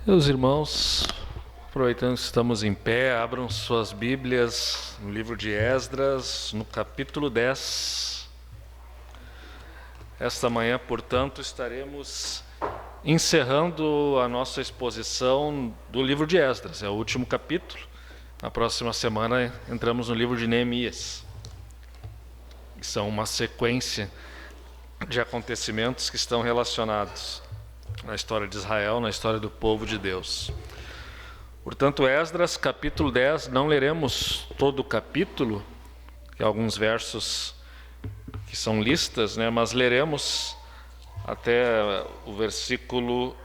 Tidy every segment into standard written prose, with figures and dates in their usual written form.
Meus irmãos, aproveitando que estamos em pé, abram suas Bíblias no livro de Esdras, no capítulo 10. Esta manhã, portanto, estaremos encerrando a nossa exposição do livro de Esdras, é o último capítulo. Na próxima semana entramos no livro de Neemias, que são uma sequência de acontecimentos que estão relacionados na história de Israel, na história do povo de Deus. Portanto, Esdras, capítulo 10, não leremos todo o capítulo, que alguns versos que são listas, mas leremos até o versículo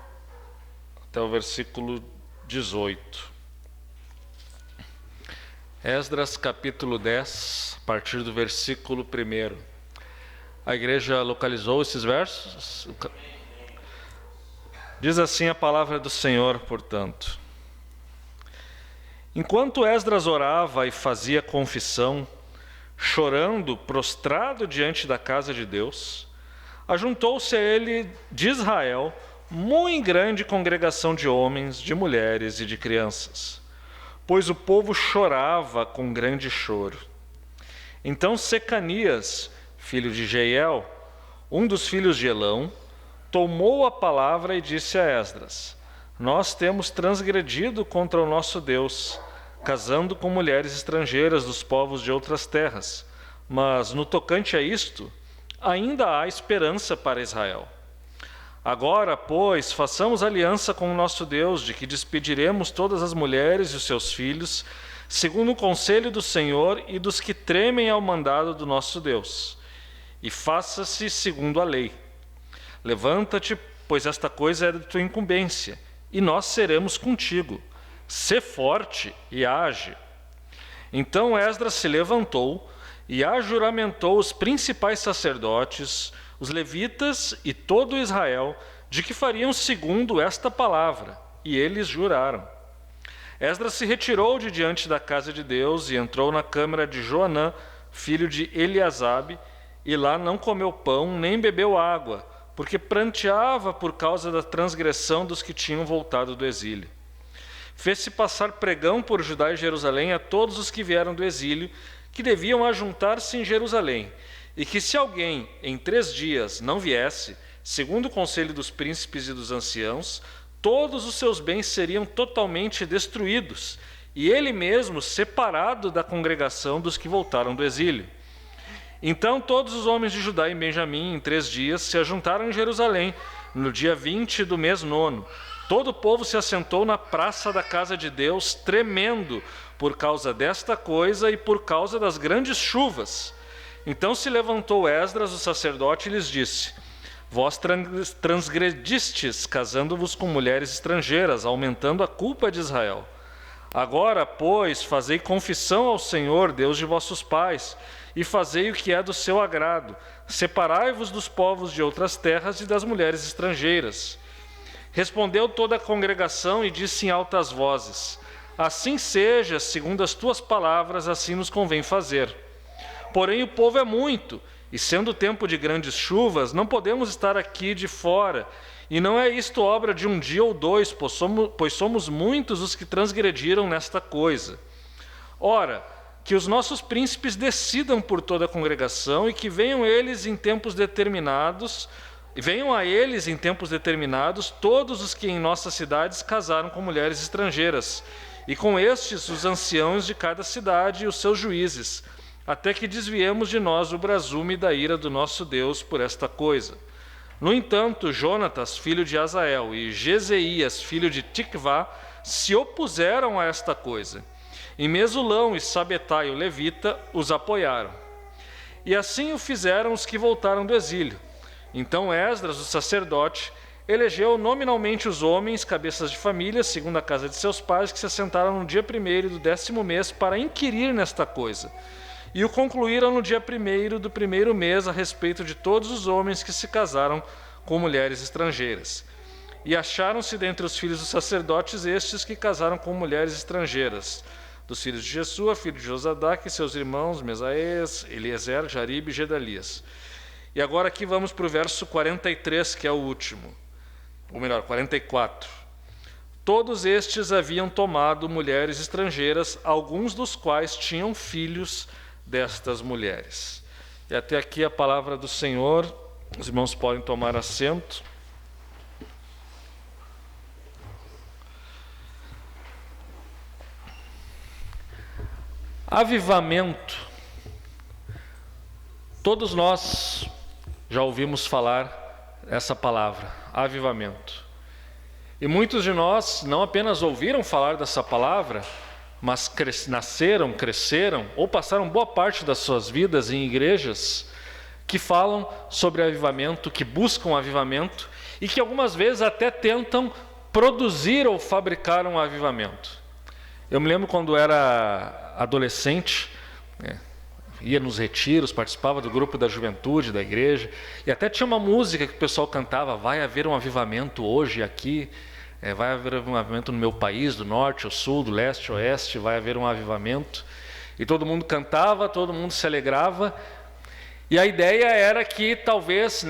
18. Esdras, capítulo 10, a partir do versículo 1. A igreja localizou esses versos? Diz assim a palavra do Senhor, portanto. Enquanto Esdras orava e fazia confissão, chorando, prostrado diante da casa de Deus, ajuntou-se a ele de Israel muito grande congregação de homens, de mulheres e de crianças, pois o povo chorava com grande choro. Então Secanias, filho de Jeiel, um dos filhos de Elão, tomou a palavra e disse a Esdras: Nós temos transgredido contra o nosso Deus, casando com mulheres estrangeiras dos povos de outras terras. Mas, no tocante a isto, ainda há esperança para Israel. Agora, pois, façamos aliança com o nosso Deus, de que despediremos todas as mulheres e os seus filhos, segundo o conselho do Senhor e dos que tremem ao mandado do nosso Deus. E faça-se segundo a lei. Levanta-te, pois esta coisa é de tua incumbência, e nós seremos contigo. Sê forte e age. Então Esdras se levantou e ajuramentou os principais sacerdotes, os levitas e todo Israel, de que fariam segundo esta palavra, e eles juraram. Esdras se retirou de diante da casa de Deus e entrou na câmara de Joanã, filho de Eliasabe, e lá não comeu pão nem bebeu água, porque pranteava por causa da transgressão dos que tinham voltado do exílio. Fez-se passar pregão por Judá e Jerusalém a todos os que vieram do exílio, que deviam ajuntar-se em Jerusalém, e que se alguém em 3 dias não viesse, segundo o conselho dos príncipes e dos anciãos, todos os seus bens seriam totalmente destruídos, e ele mesmo separado da congregação dos que voltaram do exílio. Então todos os homens de Judá e Benjamim, em 3 dias, se ajuntaram em Jerusalém, no dia 20 do mês 9. Todo o povo se assentou na praça da casa de Deus, tremendo por causa desta coisa e por causa das grandes chuvas. Então se levantou Esdras, o sacerdote, e lhes disse: Vós transgredistes, casando-vos com mulheres estrangeiras, aumentando a culpa de Israel. Agora, pois, fazei confissão ao Senhor, Deus de vossos pais, e fazei o que é do seu agrado. Separai-vos dos povos de outras terras e das mulheres estrangeiras. Respondeu toda a congregação e disse em altas vozes: Assim seja, segundo as tuas palavras, assim nos convém fazer. Porém o povo é muito, e sendo tempo de grandes chuvas, não podemos estar aqui de fora. E não é isto obra de um dia ou 2, pois somos muitos os que transgrediram nesta coisa. Ora, que os nossos príncipes decidam por toda a congregação e que venham a eles em tempos determinados todos os que em nossas cidades casaram com mulheres estrangeiras, e com estes os anciãos de cada cidade e os seus juízes, até que desviemos de nós o brasume da ira do nosso Deus por esta coisa. No entanto, Jonatas, filho de Azael, e Jezeías, filho de Tikvá, se opuseram a esta coisa. E Mesulão e Sabetai, o levita, os apoiaram. E assim o fizeram os que voltaram do exílio. Então Esdras, o sacerdote, elegeu nominalmente os homens, cabeças de família, segundo a casa de seus pais, que se assentaram no dia 1º do 10º mês para inquirir nesta coisa. E o concluíram no dia 1º do 1º mês a respeito de todos os homens que se casaram com mulheres estrangeiras. E acharam-se dentre os filhos dos sacerdotes estes que casaram com mulheres estrangeiras, dos filhos de Jesua, filho de Josadaque, e seus irmãos, Mesaés, Eliezer, Jaribe e Gedalias. E agora aqui vamos para o verso 43, que é o último. Ou melhor, 44. Todos estes haviam tomado mulheres estrangeiras, alguns dos quais tinham filhos destas mulheres. E até aqui a palavra do Senhor. Os irmãos podem tomar assento. Avivamento. Todos nós já ouvimos falar essa palavra, avivamento. E muitos de nós não apenas ouviram falar dessa palavra, mas nasceram, cresceram ou passaram boa parte das suas vidas em igrejas que falam sobre avivamento, que buscam avivamento e que algumas vezes até tentam produzir ou fabricar um avivamento. Eu me lembro quando era adolescente, ia nos retiros, participava do grupo da juventude da igreja, e até tinha uma música que o pessoal cantava: vai haver um avivamento hoje aqui, vai haver um avivamento no meu país, do norte ao sul, do leste ao oeste, vai haver um avivamento. E todo mundo cantava, todo mundo se alegrava, e a ideia era que talvez,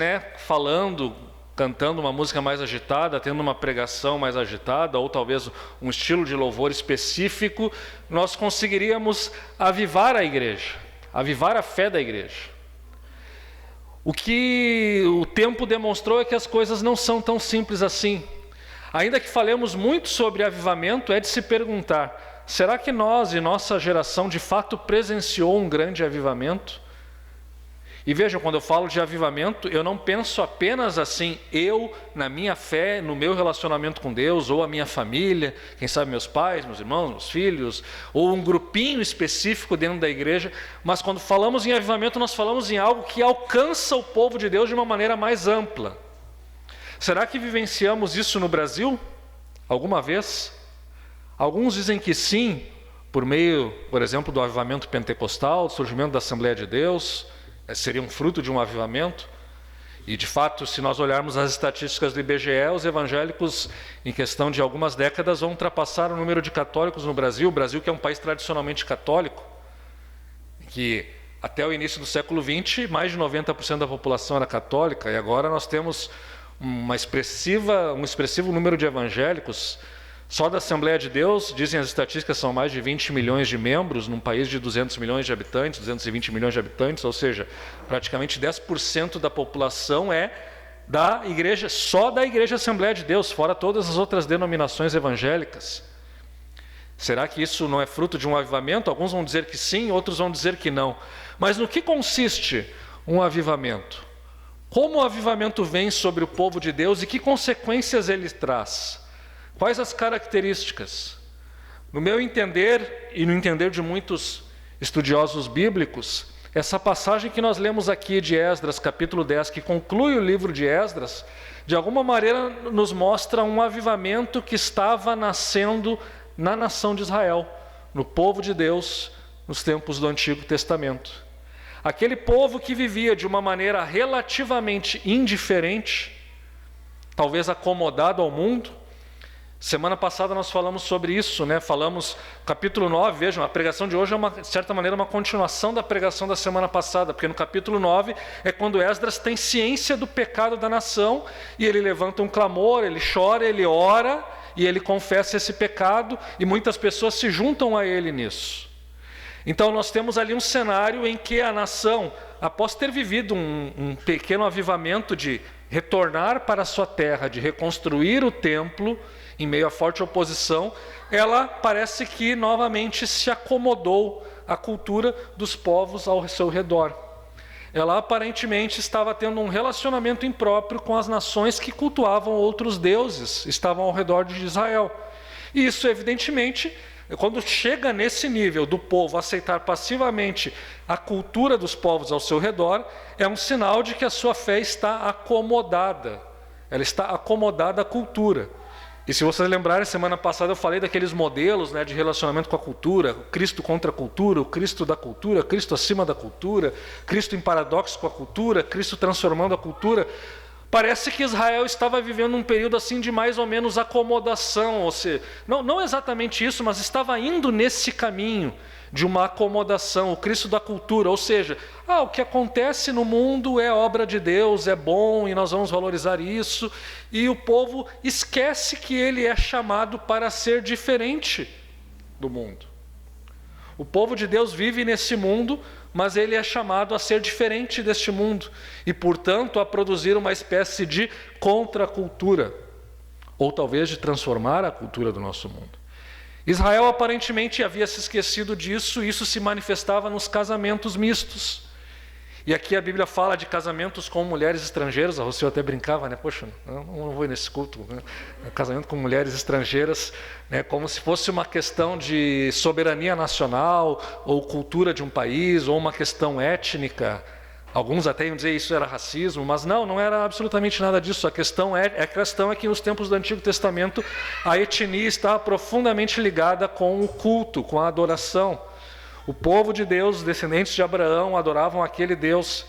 cantando uma música mais agitada, tendo uma pregação mais agitada, ou talvez um estilo de louvor específico, nós conseguiríamos avivar a igreja, avivar a fé da igreja. O que o tempo demonstrou é que as coisas não são tão simples assim. Ainda que falemos muito sobre avivamento, é de se perguntar: será que nós e nossa geração de fato presenciou um grande avivamento? E vejam, quando eu falo de avivamento, eu não penso apenas assim, eu, na minha fé, no meu relacionamento com Deus, ou a minha família, quem sabe meus pais, meus irmãos, meus filhos, ou um grupinho específico dentro da igreja, mas quando falamos em avivamento, nós falamos em algo que alcança o povo de Deus de uma maneira mais ampla. Será que vivenciamos isso no Brasil? Alguma vez? Alguns dizem que sim, por meio, por exemplo, do avivamento pentecostal, do surgimento da Assembleia de Deus. Seria um fruto de um avivamento. E de fato, se nós olharmos as estatísticas do IBGE, os evangélicos, em questão de algumas décadas, vão ultrapassar o número de católicos no Brasil. O Brasil, que é um país tradicionalmente católico, que até o início do século XX, mais de 90% da população era católica, e agora nós temos um expressivo número de evangélicos. Só da Assembleia de Deus, dizem as estatísticas, são mais de 20 milhões de membros, num país de 200 milhões de habitantes, 220 milhões de habitantes, ou seja, praticamente 10% da população é da igreja, só da Igreja Assembleia de Deus, fora todas as outras denominações evangélicas. Será que isso não é fruto de um avivamento? Alguns vão dizer que sim, outros vão dizer que não. Mas no que consiste um avivamento? Como o avivamento vem sobre o povo de Deus e que consequências ele traz? Quais as características? No meu entender, e no entender de muitos estudiosos bíblicos, essa passagem que nós lemos aqui de Esdras, capítulo 10, que conclui o livro de Esdras, de alguma maneira nos mostra um avivamento que estava nascendo na nação de Israel, no povo de Deus, nos tempos do Antigo Testamento. Aquele povo que vivia de uma maneira relativamente indiferente, talvez acomodado ao mundo. Semana passada nós falamos sobre isso, Falamos, capítulo 9, vejam, a pregação de hoje é, de certa maneira, uma continuação da pregação da semana passada, porque no capítulo 9 é quando Esdras tem ciência do pecado da nação, e ele levanta um clamor, ele chora, ele ora, e ele confessa esse pecado, e muitas pessoas se juntam a ele nisso. Então nós temos ali um cenário em que a nação, após ter vivido um pequeno avivamento de retornar para a sua terra, de reconstruir o templo, em meio a forte oposição, ela parece que novamente se acomodou à cultura dos povos ao seu redor. Ela aparentemente estava tendo um relacionamento impróprio com as nações que cultuavam outros deuses, estavam ao redor de Israel. E isso, evidentemente, quando chega nesse nível do povo aceitar passivamente a cultura dos povos ao seu redor, é um sinal de que a sua fé está acomodada. Ela está acomodada à cultura. E se vocês lembrarem, semana passada eu falei daqueles modelos de relacionamento com a cultura, Cristo contra a cultura, o Cristo da cultura, Cristo acima da cultura, Cristo em paradoxo com a cultura, Cristo transformando a cultura. Parece que Israel estava vivendo um período assim de mais ou menos acomodação, ou seja, não exatamente isso, mas estava indo nesse caminho de uma acomodação, o Cristo da cultura, ou seja, o que acontece no mundo é obra de Deus, é bom e nós vamos valorizar isso, e o povo esquece que ele é chamado para ser diferente do mundo. O povo de Deus vive nesse mundo, mas ele é chamado a ser diferente deste mundo e, portanto, a produzir uma espécie de contracultura, ou talvez de transformar a cultura do nosso mundo. Israel aparentemente havia se esquecido disso, e isso se manifestava nos casamentos mistos. E aqui a Bíblia fala de casamentos com mulheres estrangeiras. A Rocio até brincava, né? Poxa, eu não vou nesse culto, né? Casamento com mulheres estrangeiras, né? Como se fosse uma questão de soberania nacional, ou cultura de um país, ou uma questão étnica. Alguns até iam dizer que isso era racismo, mas não era absolutamente nada disso. A questão é que nos tempos do Antigo Testamento a etnia estava profundamente ligada com o culto, com a adoração. O povo de Deus, os descendentes de Abraão, adoravam aquele Deus.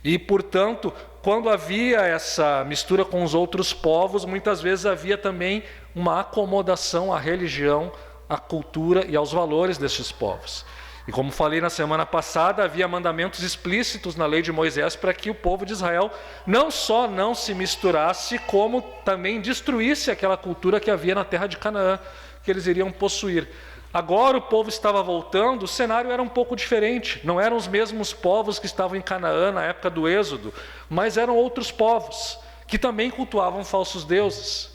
E, portanto, quando havia essa mistura com os outros povos, muitas vezes havia também uma acomodação à religião, à cultura e aos valores destes povos. E como falei na semana passada, havia mandamentos explícitos na lei de Moisés para que o povo de Israel não só não se misturasse, como também destruísse aquela cultura que havia na terra de Canaã, que eles iriam possuir. Agora o povo estava voltando, o cenário era um pouco diferente. Não eram os mesmos povos que estavam em Canaã na época do Êxodo, mas eram outros povos que também cultuavam falsos deuses.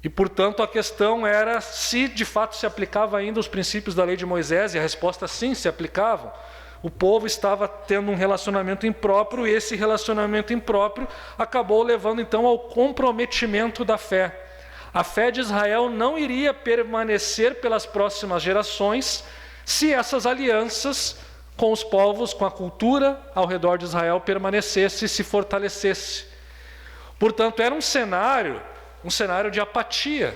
E, portanto, a questão era se de fato se aplicava ainda os princípios da lei de Moisés, e a resposta sim, se aplicavam. O povo estava tendo um relacionamento impróprio, e esse relacionamento impróprio acabou levando então ao comprometimento da fé. A fé de Israel não iria permanecer pelas próximas gerações se essas alianças com os povos, com a cultura ao redor de Israel permanecesse e se fortalecesse. Portanto, era um cenário de apatia.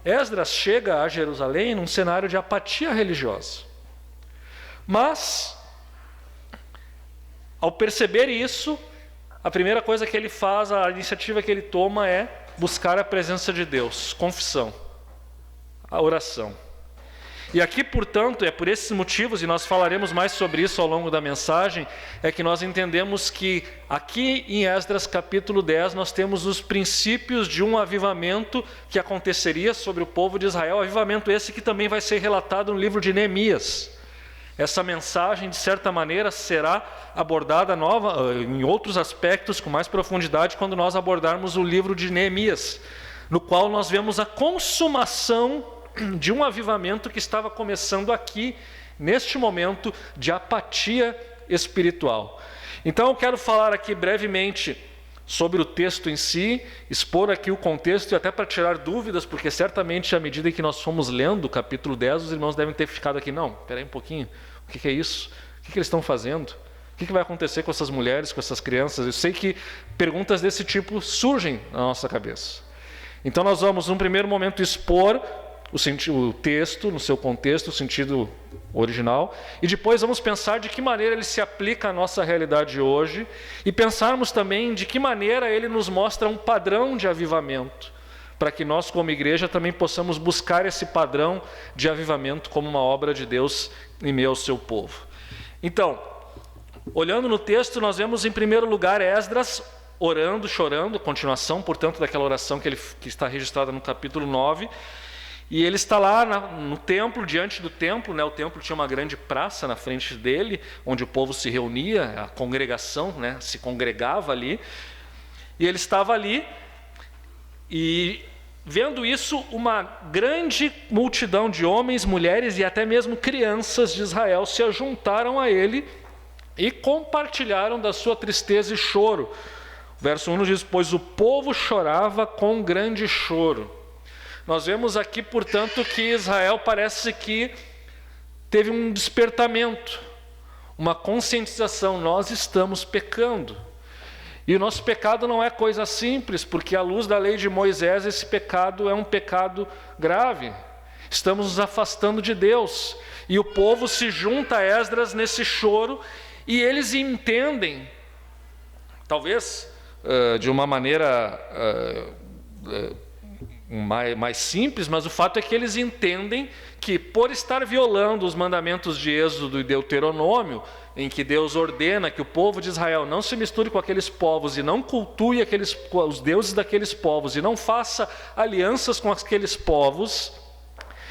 Esdras chega a Jerusalém num cenário de apatia religiosa. Mas, ao perceber isso, a primeira coisa que ele faz, a iniciativa que ele toma é buscar a presença de Deus, confissão, a oração. E aqui, portanto, é por esses motivos, e nós falaremos mais sobre isso ao longo da mensagem, é que nós entendemos que aqui em Esdras capítulo 10 nós temos os princípios de um avivamento que aconteceria sobre o povo de Israel, avivamento esse que também vai ser relatado no livro de Neemias. Essa mensagem, de certa maneira, será abordada em outros aspectos, com mais profundidade, quando nós abordarmos o livro de Neemias, no qual nós vemos a consumação de um avivamento que estava começando aqui, neste momento de apatia espiritual. Então eu quero falar aqui brevemente sobre o texto em si, expor aqui o contexto e até para tirar dúvidas, porque certamente à medida que nós fomos lendo o capítulo 10, os irmãos devem ter ficado aqui, não, espera aí um pouquinho, o que é isso? O que eles estão fazendo? O que vai acontecer com essas mulheres, com essas crianças? Eu sei que perguntas desse tipo surgem na nossa cabeça. Então nós vamos, num primeiro momento, expor o texto no seu contexto, o sentido original, e depois vamos pensar de que maneira ele se aplica à nossa realidade hoje, e pensarmos também de que maneira ele nos mostra um padrão de avivamento, para que nós como igreja também possamos buscar esse padrão de avivamento como uma obra de Deus em meio ao seu povo. Então, olhando no texto, nós vemos em primeiro lugar Esdras orando, chorando, continuação, portanto, daquela oração que está registrada no capítulo 9, e ele está lá no templo, diante do templo, né? O templo tinha uma grande praça na frente dele, onde o povo se reunia, a congregação, né? Se congregava ali, e ele estava ali, e vendo isso, uma grande multidão de homens, mulheres e até mesmo crianças de Israel se ajuntaram a ele e compartilharam da sua tristeza e choro. O verso 1 nos diz, pois o povo chorava com grande choro. Nós vemos aqui, portanto, que Israel parece que teve um despertamento, uma conscientização. Nós estamos pecando. E o nosso pecado não é coisa simples, porque à luz da lei de Moisés, esse pecado é um pecado grave. Estamos nos afastando de Deus. E o povo se junta a Esdras nesse choro, e eles entendem, talvez de uma maneira mais simples, mas o fato é que eles entendem que, por estar violando os mandamentos de Êxodo e Deuteronômio, em que Deus ordena que o povo de Israel não se misture com aqueles povos e não cultue os deuses daqueles povos e não faça alianças com aqueles povos,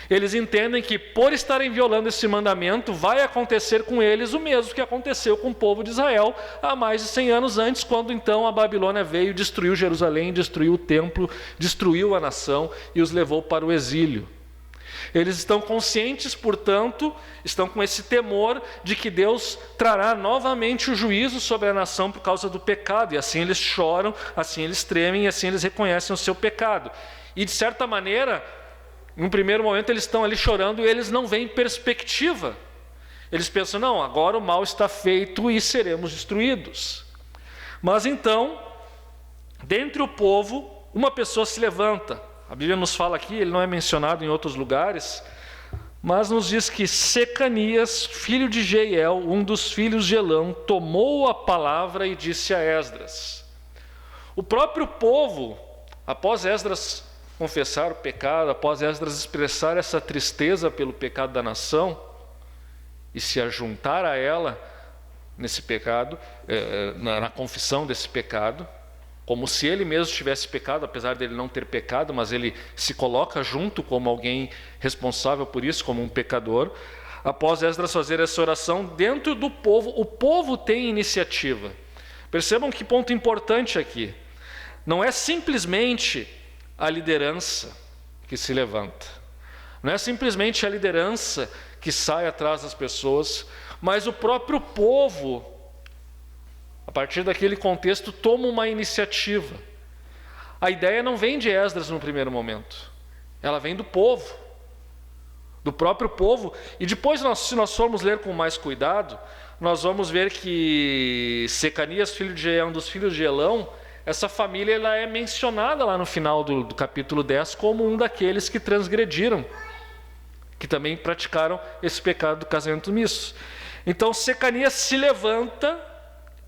eles entendem que, por estarem violando esse mandamento, vai acontecer com eles o mesmo que aconteceu com o povo de Israel há mais de 100 anos antes, quando então a Babilônia veio, destruiu Jerusalém, destruiu o templo, destruiu a nação e os levou para o exílio. Eles estão conscientes, portanto, estão com esse temor de que Deus trará novamente o juízo sobre a nação por causa do pecado, e assim eles choram, assim eles tremem, e assim eles reconhecem o seu pecado. E de certa maneira, num primeiro momento eles estão ali chorando e eles não veem perspectiva. Eles pensam, não, agora o mal está feito e seremos destruídos. Mas então, dentre o povo, uma pessoa se levanta. A Bíblia nos fala aqui, ele não é mencionado em outros lugares, mas nos diz que Secanias, filho de Jeiel, um dos filhos de Elão, tomou a palavra e disse a Esdras. O próprio povo, após Esdras confessar o pecado, após Esdras expressar essa tristeza pelo pecado da nação e se ajuntar a ela nesse pecado, na confissão desse pecado, como se ele mesmo tivesse pecado, apesar dele não ter pecado, mas ele se coloca junto como alguém responsável por isso, como um pecador. Após Esdras fazer essa oração, dentro do povo, o povo tem iniciativa. Percebam que ponto importante aqui. Não é simplesmente a liderança que se levanta. Não é simplesmente a liderança que sai atrás das pessoas, mas o próprio povo, a partir daquele contexto, toma uma iniciativa. A ideia não vem de Esdras no primeiro momento. Ela vem do povo, do próprio povo. E depois, se nós formos ler com mais cuidado, nós vamos ver que Secanias, filho de Jeiel, um dos filhos de Elão, essa família ela é mencionada lá no final do capítulo 10 como um daqueles que transgrediram, que também praticaram esse pecado do casamento misto. Então Secanias se levanta,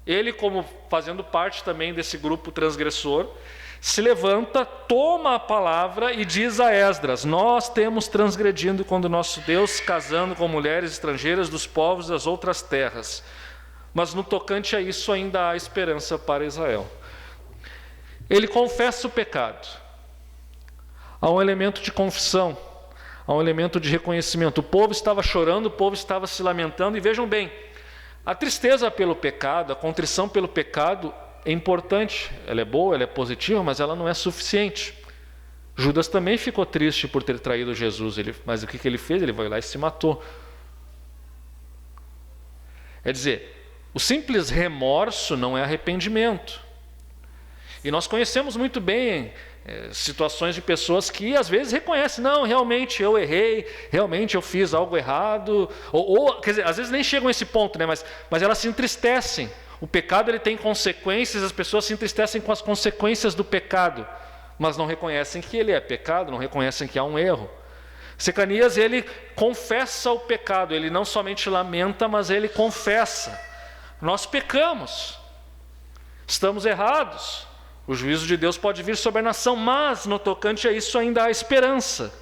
ele como fazendo parte também desse grupo transgressor, se levanta, toma a palavra e diz a Esdras: nós temos transgredido contra o nosso Deus, casando com mulheres estrangeiras dos povos das outras terras. Mas no tocante a isso ainda há esperança para Israel. Ele confessa o pecado. Há um elemento de confissão, há um elemento de reconhecimento. O povo estava chorando, o povo estava se lamentando, e vejam bem, a tristeza pelo pecado, a contrição pelo pecado é importante, ela é boa, ela é positiva, mas ela não é suficiente. Judas também ficou triste por ter traído Jesus, mas o que ele fez? Ele foi lá e se matou. Quer dizer, o simples remorso não é arrependimento. E nós conhecemos muito bem situações de pessoas que às vezes reconhecem, não, realmente eu errei, realmente eu fiz algo errado, quer dizer, às vezes nem chegam a esse ponto, né? Mas elas se entristecem. O pecado ele tem consequências, as pessoas se entristecem com as consequências do pecado, mas não reconhecem que ele é pecado, não reconhecem que há um erro. Secanias, ele confessa o pecado, ele não somente lamenta, mas ele confessa. Nós pecamos, estamos errados, o juízo de Deus pode vir sobre a nação, mas no tocante a isso ainda há esperança.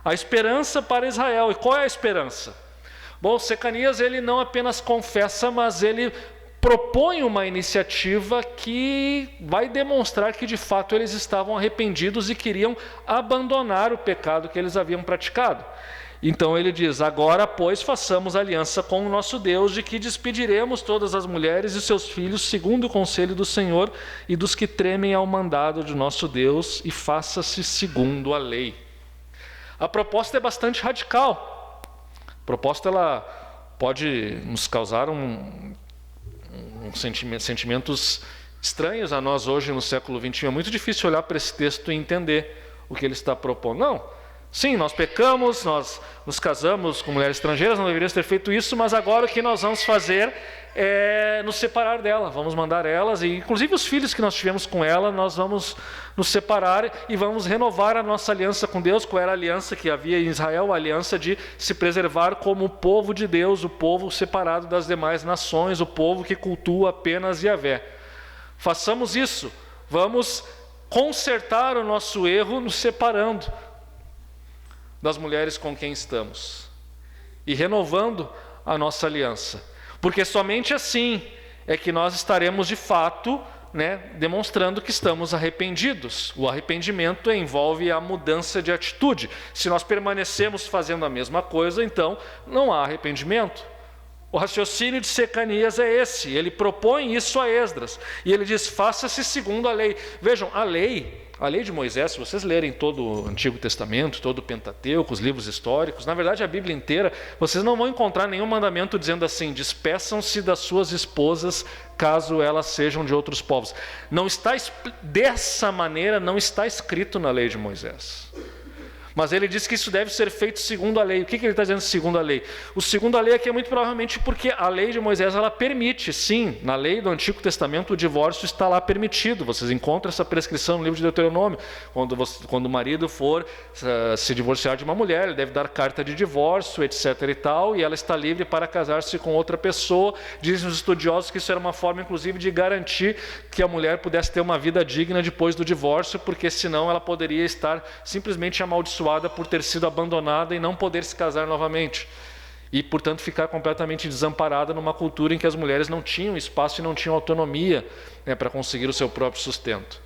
Há esperança para Israel. E qual é a esperança? Bom, Secanias ele não apenas confessa, mas ele propõe uma iniciativa que vai demonstrar que de fato eles estavam arrependidos e queriam abandonar o pecado que eles haviam praticado. Então ele diz: agora, pois, façamos aliança com o nosso Deus, de que despediremos todas as mulheres e seus filhos, segundo o conselho do Senhor e dos que tremem ao mandado de nosso Deus, e faça-se segundo a lei. A proposta é bastante radical. A proposta ela pode nos causar sentimentos estranhos a nós hoje no século XXI. É muito difícil olhar para esse texto e entender o que ele está propondo. Não. Sim, nós pecamos, nós nos casamos com mulheres estrangeiras, não deveríamos ter feito isso, mas agora o que nós vamos fazer é nos separar dela, vamos mandar elas, e inclusive os filhos que nós tivemos com ela, nós vamos nos separar e vamos renovar a nossa aliança com Deus. Qual era a aliança que havia em Israel? A aliança de se preservar como o povo de Deus, o povo separado das demais nações, o povo que cultua apenas Yahvé. Façamos isso, vamos consertar o nosso erro nos separando das mulheres com quem estamos e renovando a nossa aliança. Porque somente assim é que nós estaremos de fato, demonstrando que estamos arrependidos. O arrependimento envolve a mudança de atitude. Se nós permanecemos fazendo a mesma coisa, então não há arrependimento. O raciocínio de Secanias é esse. Ele propõe isso a Esdras. E ele diz, faça-se segundo a lei. Vejam, a lei de Moisés, se vocês lerem todo o Antigo Testamento, todo o Pentateuco, os livros históricos, na verdade a Bíblia inteira, vocês não vão encontrar nenhum mandamento dizendo assim, despeçam-se das suas esposas, caso elas sejam de outros povos. Dessa maneira não está escrito na lei de Moisés. Mas ele diz que isso deve ser feito segundo a lei. O que ele está dizendo segundo a lei? O segundo a lei aqui é muito provavelmente porque a lei de Moisés, ela permite, sim, na lei do Antigo Testamento o divórcio está lá permitido. Vocês encontram essa prescrição no livro de Deuteronômio. Quando o marido for se divorciar de uma mulher, ele deve dar carta de divórcio, etc. e tal, e ela está livre para casar-se com outra pessoa. Dizem os estudiosos que isso era uma forma, inclusive, de garantir que a mulher pudesse ter uma vida digna depois do divórcio, porque senão ela poderia estar simplesmente amaldiçoada por ter sido abandonada e não poder se casar novamente. E, portanto, ficar completamente desamparada numa cultura em que as mulheres não tinham espaço e não tinham autonomia para conseguir o seu próprio sustento.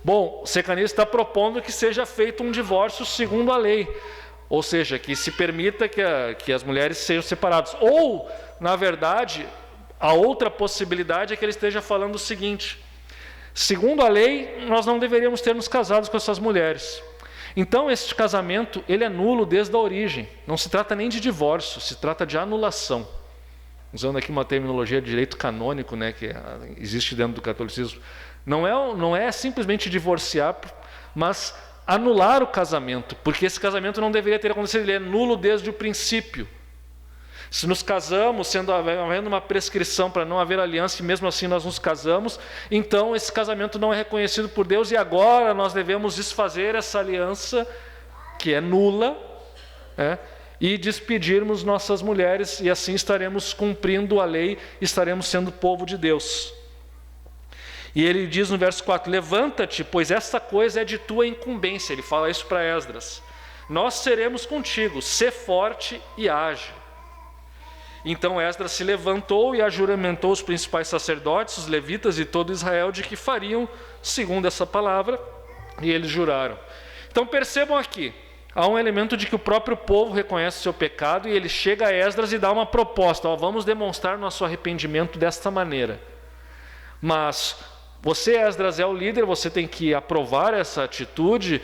Bom, Secanias está propondo que seja feito um divórcio segundo a lei. Ou seja, que se permita que as mulheres sejam separadas. Ou, na verdade, a outra possibilidade é que ele esteja falando o seguinte: segundo a lei, nós não deveríamos ter nos casados com essas mulheres. Então, este casamento, ele é nulo desde a origem. Não se trata nem de divórcio, se trata de anulação. Usando aqui uma terminologia de direito canônico, que existe dentro do catolicismo. Não é simplesmente divorciar, mas anular o casamento, porque esse casamento não deveria ter acontecido, ele é nulo desde o princípio. Se nos casamos, havendo uma prescrição para não haver aliança, e mesmo assim nós nos casamos, então esse casamento não é reconhecido por Deus, e agora nós devemos desfazer essa aliança, que é nula, e despedirmos nossas mulheres, e assim estaremos cumprindo a lei, estaremos sendo povo de Deus. E ele diz no verso 4, levanta-te, pois esta coisa é de tua incumbência. Ele fala isso para Esdras. Nós seremos contigo, sê forte e age. Então Esdras se levantou e ajuramentou os principais sacerdotes, os levitas e todo Israel de que fariam segundo essa palavra, e eles juraram. Então percebam aqui, há um elemento de que o próprio povo reconhece o seu pecado e ele chega a Esdras e dá uma proposta, vamos demonstrar nosso arrependimento desta maneira. Mas você, Esdras, é o líder, você tem que aprovar essa atitude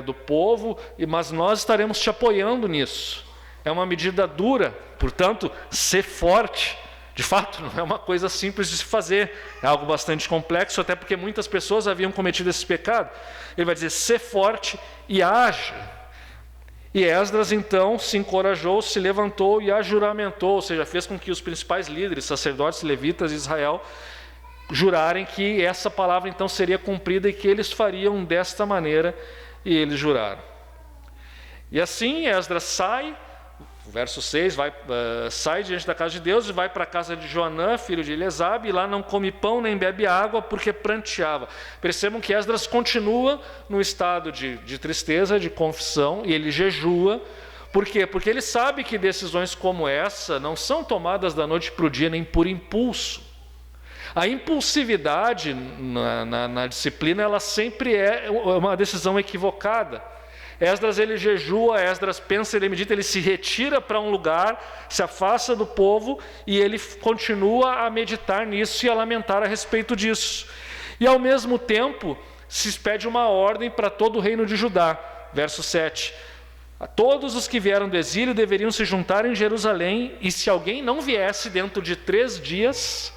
do povo, mas nós estaremos te apoiando nisso. É uma medida dura, portanto, ser forte, de fato, não é uma coisa simples de se fazer, é algo bastante complexo, até porque muitas pessoas haviam cometido esse pecado. Ele vai dizer, ser forte e age. E Esdras, então, se encorajou, se levantou e ajuramentou, ou seja, fez com que os principais líderes, sacerdotes, levitas de Israel, jurarem que essa palavra, então, seria cumprida e que eles fariam desta maneira, e eles juraram. E assim, Esdras sai. O verso 6, sai diante da casa de Deus e vai para a casa de Joanã, filho de Eliasabe, e lá não come pão nem bebe água, porque pranteava. Percebam que Esdras continua no estado de tristeza, de confissão, e ele jejua. Por quê? Porque ele sabe que decisões como essa não são tomadas da noite para o dia, nem por impulso. A impulsividade na disciplina, ela sempre é uma decisão equivocada. Esdras, ele jejua, Esdras pensa, ele medita, ele se retira para um lugar, se afasta do povo e ele continua a meditar nisso e a lamentar a respeito disso. E ao mesmo tempo, se pede uma ordem para todo o reino de Judá. Verso 7. Todos os que vieram do exílio deveriam se juntar em Jerusalém, e se alguém não viesse dentro de 3 dias,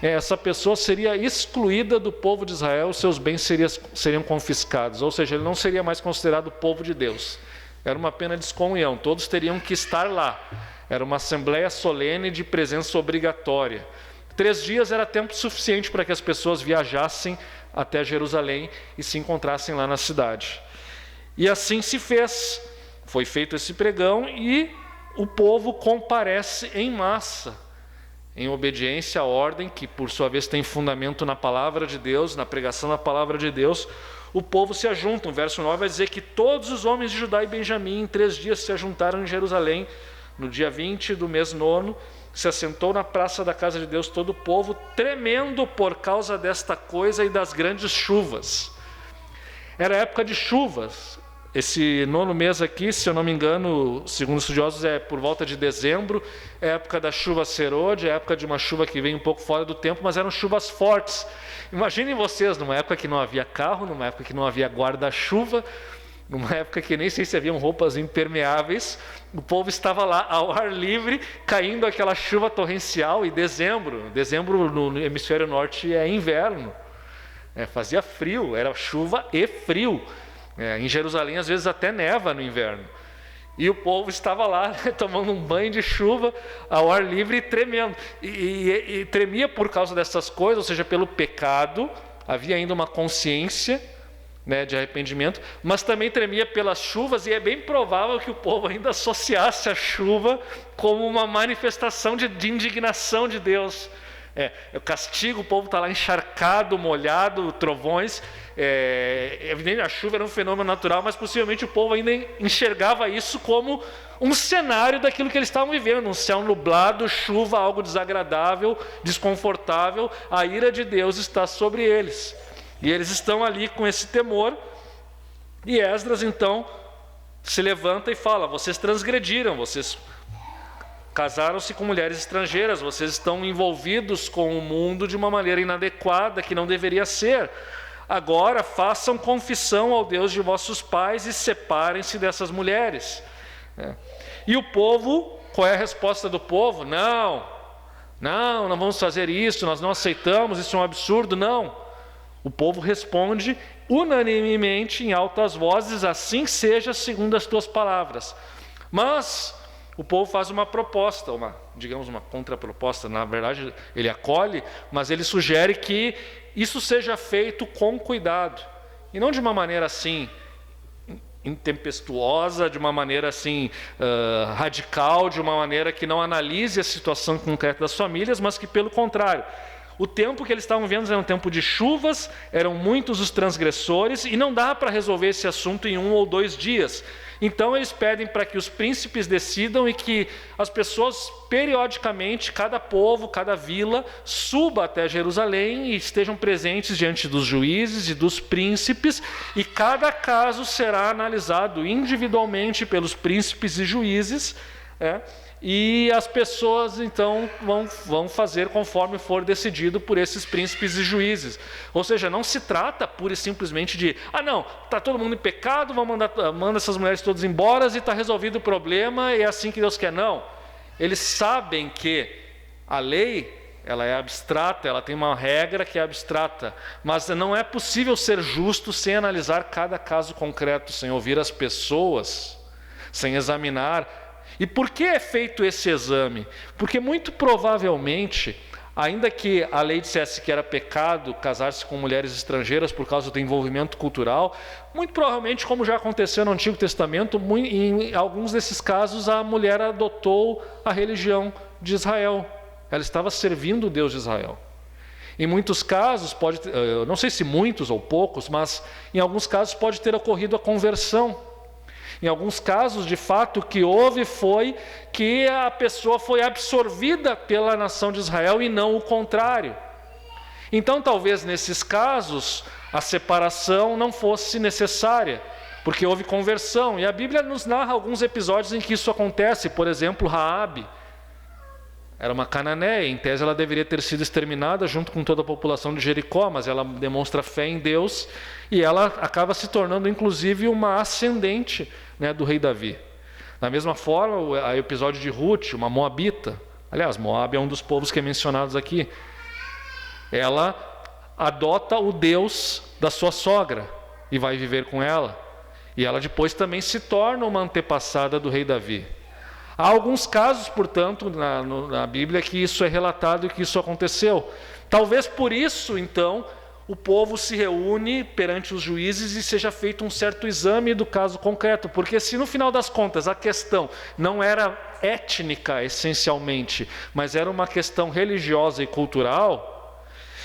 essa pessoa seria excluída do povo de Israel, seus bens seriam confiscados, ou seja, ele não seria mais considerado povo de Deus. Era uma pena de excomunhão, todos teriam que estar lá. Era uma assembleia solene de presença obrigatória. 3 dias era tempo suficiente para que as pessoas viajassem até Jerusalém e se encontrassem lá na cidade. E assim se fez. Foi feito esse pregão e o povo comparece em massa. em obediência à ordem, que por sua vez tem fundamento na palavra de Deus, na pregação da palavra de Deus, o povo se ajunta. O verso 9 vai dizer que todos os homens de Judá e Benjamim em 3 dias se ajuntaram em Jerusalém. No dia 20 do mês 9, se assentou na praça da casa de Deus todo o povo, tremendo por causa desta coisa e das grandes chuvas. Era época de chuvas. Esse 9º mês aqui, se eu não me engano, segundo os estudiosos, é por volta de dezembro, é época da chuva serôdia, é época de uma chuva que vem um pouco fora do tempo, mas eram chuvas fortes. Imaginem vocês, numa época que não havia carro, numa época que não havia guarda-chuva, numa época que nem sei se haviam roupas impermeáveis, o povo estava lá ao ar livre, caindo aquela chuva torrencial. E dezembro no hemisfério norte é inverno, fazia frio, era chuva e frio. Em Jerusalém às vezes até neva no inverno. E o povo estava lá, né, tomando um banho de chuva ao ar livre e tremendo. E tremia por causa dessas coisas, ou seja, pelo pecado. Havia ainda uma consciência, né, de arrependimento, mas também tremia pelas chuvas. E é bem provável que o povo ainda associasse a chuva como uma manifestação de indignação de Deus. O castigo, o povo está lá encharcado, molhado, trovões. Evidente, a chuva era um fenômeno natural, mas possivelmente o povo ainda enxergava isso como um cenário daquilo que eles estavam vivendo, um céu nublado, chuva, algo desagradável, desconfortável. A ira de Deus está sobre eles, e eles estão ali com esse temor. E Esdras então se levanta e fala: vocês transgrediram, vocês casaram-se com mulheres estrangeiras, vocês estão envolvidos com o mundo de uma maneira inadequada, que não deveria ser. Agora façam confissão ao Deus de vossos pais e separem-se dessas mulheres. E o povo, qual é a resposta do povo? Não vamos fazer isso, nós não aceitamos, isso é um absurdo. Não. O povo responde unanimemente em altas vozes: assim seja segundo as tuas palavras. Mas o povo faz uma proposta, uma contraproposta. Na verdade, ele acolhe, mas ele sugere que isso seja feito com cuidado. E não de uma maneira assim, intempestuosa, de uma maneira assim, radical, de uma maneira que não analise a situação concreta das famílias, mas que, pelo contrário, o tempo que eles estavam vendo era um tempo de chuvas, eram muitos os transgressores, e não dá para resolver esse assunto em 1 ou 2 dias. Então eles pedem para que os príncipes decidam e que as pessoas periodicamente, cada povo, cada vila, suba até Jerusalém e estejam presentes diante dos juízes e dos príncipes, e cada caso será analisado individualmente pelos príncipes e juízes, e as pessoas então vão fazer conforme for decidido por esses príncipes e juízes. Ou seja, não se trata pura e simplesmente de não, está todo mundo em pecado, manda essas mulheres todas embora e está resolvido o problema, é assim que Deus quer. Não, eles sabem que a lei, ela é abstrata, ela tem uma regra que é abstrata, mas não é possível ser justo sem analisar cada caso concreto, sem ouvir as pessoas, sem examinar. E por que é feito esse exame? Porque muito provavelmente, ainda que a lei dissesse que era pecado casar-se com mulheres estrangeiras por causa do envolvimento cultural, muito provavelmente, como já aconteceu no Antigo Testamento, em alguns desses casos a mulher adotou a religião de Israel. Ela estava servindo o Deus de Israel. Em muitos casos, não sei se muitos ou poucos, mas em alguns casos pode ter ocorrido a conversão. Em alguns casos, de fato, o que houve foi que a pessoa foi absorvida pela nação de Israel e não o contrário. Então, talvez nesses casos, a separação não fosse necessária, porque houve conversão. E a Bíblia nos narra alguns episódios em que isso acontece. Por exemplo, Raabe era uma cananeia, em tese ela deveria ter sido exterminada junto com toda a população de Jericó, mas ela demonstra fé em Deus e ela acaba se tornando inclusive uma ascendente, do rei Davi. Da mesma forma, o episódio de Ruth, uma moabita, aliás, Moab é um dos povos que é mencionados aqui, ela adota o Deus da sua sogra e vai viver com ela, e ela depois também se torna uma antepassada do rei Davi. Há alguns casos, portanto, na Bíblia que isso é relatado e que isso aconteceu. Talvez por isso, então, o povo se reúne perante os juízes e seja feito um certo exame do caso concreto. Porque se no final das contas a questão não era étnica essencialmente, mas era uma questão religiosa e cultural,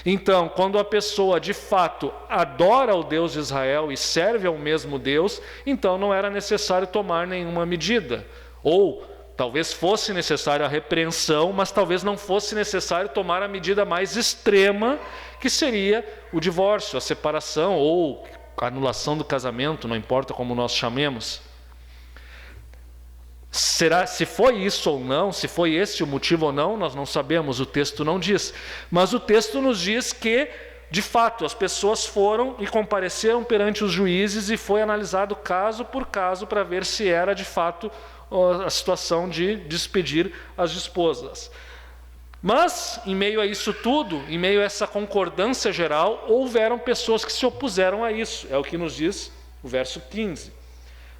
então, quando a pessoa de fato adora o Deus de Israel e serve ao mesmo Deus, então não era necessário tomar nenhuma medida. Ou talvez fosse necessária a repreensão, mas talvez não fosse necessário tomar a medida mais extrema, que seria o divórcio, a separação ou a anulação do casamento, não importa como nós chamemos. Se foi isso ou não, se foi esse o motivo ou não, nós não sabemos, o texto não diz. Mas o texto nos diz que, de fato, as pessoas foram e compareceram perante os juízes e foi analisado caso por caso para ver se era de fato a situação de despedir as esposas. Mas, em meio a isso tudo, em meio a essa concordância geral, houveram pessoas que se opuseram a isso. É o que nos diz o verso 15.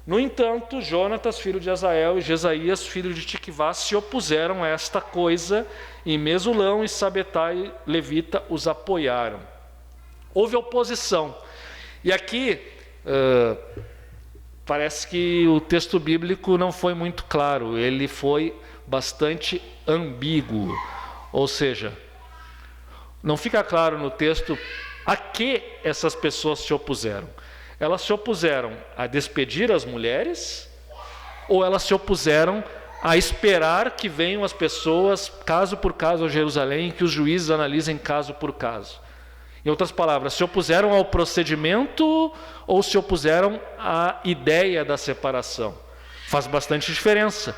No entanto, Jonatas, filho de Azael, e Jesaías, filho de Tiquivá, se opuseram a esta coisa, e Mesulão e Sabetai, levita, os apoiaram. Houve oposição. E aqui, parece que o texto bíblico não foi muito claro, ele foi bastante ambíguo. Ou seja, não fica claro no texto a que essas pessoas se opuseram. Elas se opuseram a despedir as mulheres ou elas se opuseram a esperar que venham as pessoas caso por caso a Jerusalém e que os juízes analisem caso por caso? Em outras palavras, se opuseram ao procedimento ou se opuseram à ideia da separação? Faz bastante diferença.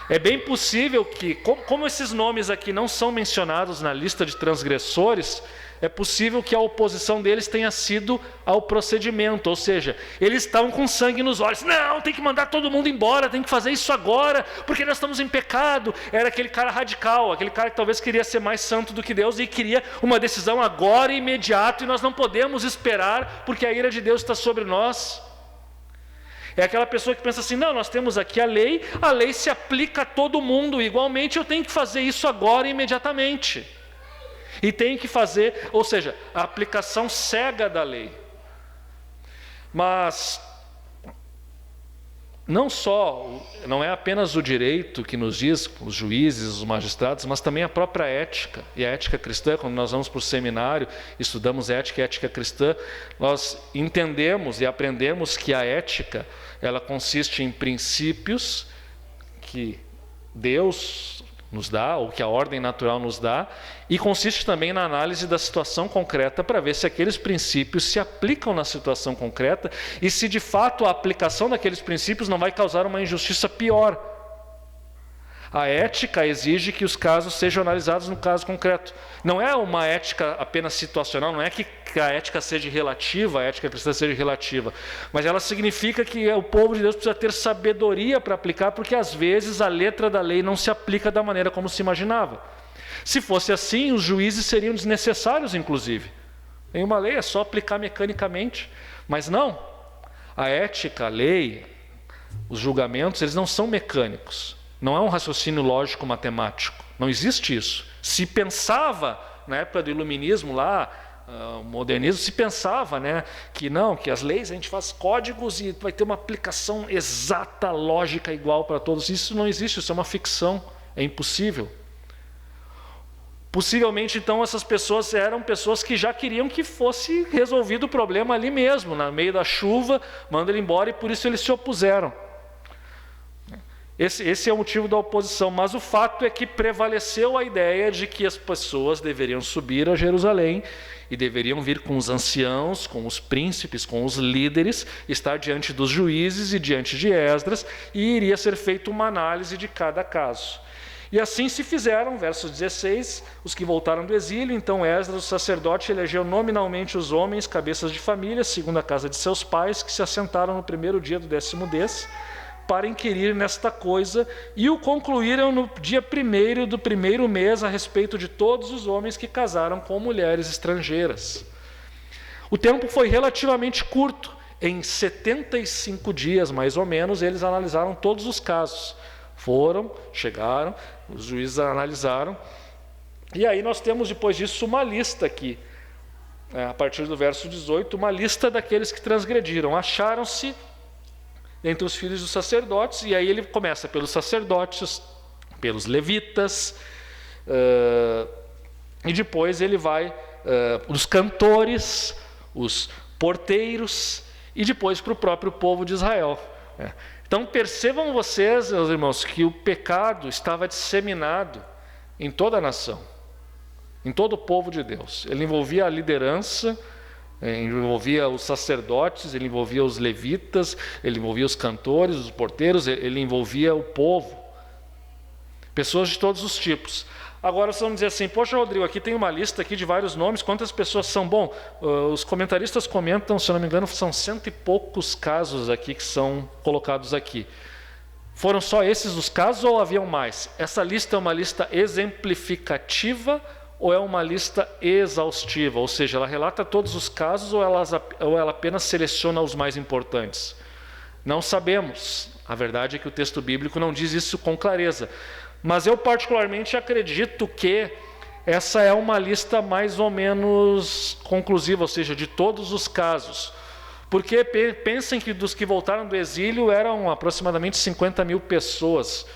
É bem possível que, como esses nomes aqui não são mencionados na lista de transgressores, é possível que a oposição deles tenha sido ao procedimento, ou seja, eles estavam com sangue nos olhos. Não, tem que mandar todo mundo embora, tem que fazer isso agora, porque nós estamos em pecado. Era aquele cara radical, aquele cara que talvez queria ser mais santo do que Deus e queria uma decisão agora, imediato, e nós não podemos esperar, porque a ira de Deus está sobre nós. É aquela pessoa que pensa assim, não, nós temos aqui a lei se aplica a todo mundo, igualmente eu tenho que fazer isso agora, imediatamente. E tem que fazer, ou seja, a aplicação cega da lei. Mas não é apenas o direito que nos diz, os juízes, os magistrados, mas também a própria ética. E a ética cristã, quando nós vamos para o seminário, estudamos ética e ética cristã, nós entendemos e aprendemos que a ética, ela consiste em princípios que Deus nos dá, ou que a ordem natural nos dá, e consiste também na análise da situação concreta para ver se aqueles princípios se aplicam na situação concreta e se de fato a aplicação daqueles princípios não vai causar uma injustiça pior. A ética exige que os casos sejam analisados no caso concreto. Não é uma ética apenas situacional, não é que a ética seja relativa, a ética cristã seja relativa, mas ela significa que o povo de Deus precisa ter sabedoria para aplicar, porque às vezes a letra da lei não se aplica da maneira como se imaginava. Se fosse assim, os juízes seriam desnecessários, inclusive. Em uma lei é só aplicar mecanicamente, mas não. A ética, a lei, os julgamentos, eles não são mecânicos. Não é um raciocínio lógico matemático. Não existe isso. Se pensava, na época do iluminismo lá, o modernismo, se pensava, né, que não, que as leis a gente faz códigos e vai ter uma aplicação exata, lógica, igual para todos. Isso não existe, isso é uma ficção, é impossível. Possivelmente, então, essas pessoas eram pessoas que já queriam que fosse resolvido o problema ali mesmo, no meio da chuva, manda ele embora, e por isso eles se opuseram. Esse é o motivo da oposição, mas o fato é que prevaleceu a ideia de que as pessoas deveriam subir a Jerusalém e deveriam vir com os anciãos, com os príncipes, com os líderes, estar diante dos juízes e diante de Esdras, e iria ser feita uma análise de cada caso. E assim se fizeram, verso 16, os que voltaram do exílio. Então Esdras, o sacerdote, elegeu nominalmente os homens, cabeças de família, segundo a casa de seus pais, que se assentaram no primeiro dia do 10º mês, para inquirir nesta coisa, e o concluíram no dia 1º do 1º mês a respeito de todos os homens que casaram com mulheres estrangeiras. O tempo foi relativamente curto, em 75 dias mais ou menos, eles analisaram todos os casos. Chegaram, os juízes analisaram, e aí nós temos depois disso uma lista aqui, a partir do verso 18, uma lista daqueles que transgrediram. Acharam-se entre os filhos dos sacerdotes, e aí ele começa pelos sacerdotes, pelos levitas, e depois ele vai os cantores, os porteiros, e depois para o próprio povo de Israel. Então percebam vocês, meus irmãos, que o pecado estava disseminado em toda a nação, em todo o povo de Deus. Ele envolvia a liderança, ele envolvia os sacerdotes, ele envolvia os levitas, ele envolvia os cantores, os porteiros, ele envolvia o povo, pessoas de todos os tipos. Agora vocês vão dizer assim: poxa, Rodrigo, aqui tem uma lista aqui de vários nomes, quantas pessoas são? Bom, os comentaristas comentam, se eu não me engano, são 100 e poucos casos aqui que são colocados aqui. Foram só esses os casos ou haviam mais? Essa lista é uma lista exemplificativa ou é uma lista exaustiva? Ou seja, ela relata todos os casos ou ela apenas seleciona os mais importantes? Não sabemos. A verdade é que o texto bíblico não diz isso com clareza. Mas eu particularmente acredito que essa é uma lista mais ou menos conclusiva, ou seja, de todos os casos. Porque pensem que dos que voltaram do exílio eram aproximadamente 50 mil pessoas.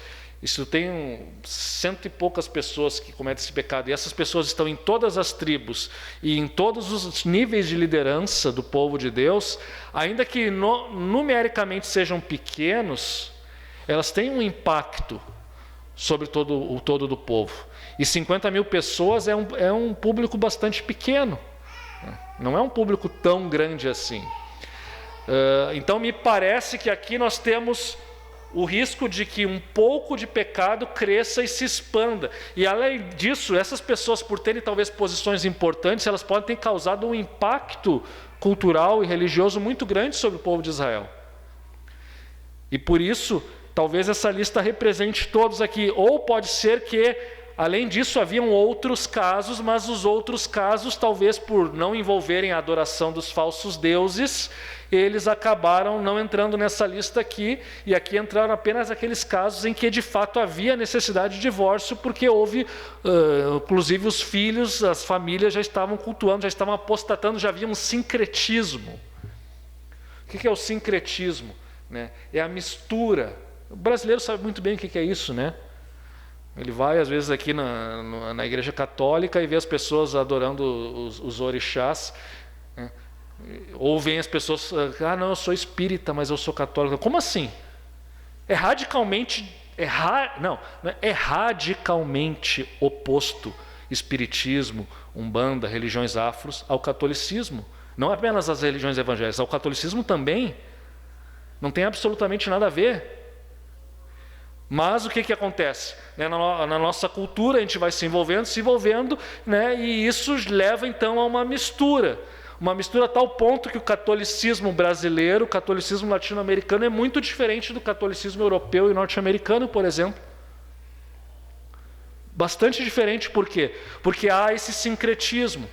Isso tem 100 e poucas pessoas que cometem esse pecado. E essas pessoas estão em todas as tribos e em todos os níveis de liderança do povo de Deus. Ainda que numericamente sejam pequenos, elas têm um impacto sobre o todo do povo. E 50 mil pessoas é um público bastante pequeno. Não é um público tão grande assim. Então me parece que aqui nós temos o risco de que um pouco de pecado cresça e se expanda. E além disso, essas pessoas, por terem talvez posições importantes, elas podem ter causado um impacto cultural e religioso muito grande sobre o povo de Israel. E por isso, talvez essa lista represente todos aqui. Ou pode ser que, além disso, haviam outros casos, mas os outros casos, talvez por não envolverem a adoração dos falsos deuses, eles acabaram não entrando nessa lista aqui, e aqui entraram apenas aqueles casos em que de fato havia necessidade de divórcio, porque houve, inclusive os filhos, as famílias já estavam cultuando, já estavam apostatando, já havia um sincretismo. O que é o sincretismo? É a mistura. O brasileiro sabe muito bem o que é isso, né? Ele vai, às vezes, aqui na igreja católica e vê as pessoas adorando os orixás, né? Ou vem as pessoas, não, eu sou espírita, mas eu sou católico. Como assim? É radicalmente oposto espiritismo, umbanda, religiões afros ao catolicismo. Não apenas as religiões evangélicas, ao catolicismo também. Não tem absolutamente nada a ver. Mas o que acontece? Na nossa cultura a gente vai se envolvendo, né? E isso leva então a uma mistura a tal ponto que o catolicismo brasileiro, o catolicismo latino-americano é muito diferente do catolicismo europeu e norte-americano, por exemplo. Bastante diferente. Por quê? Porque há esse sincretismo.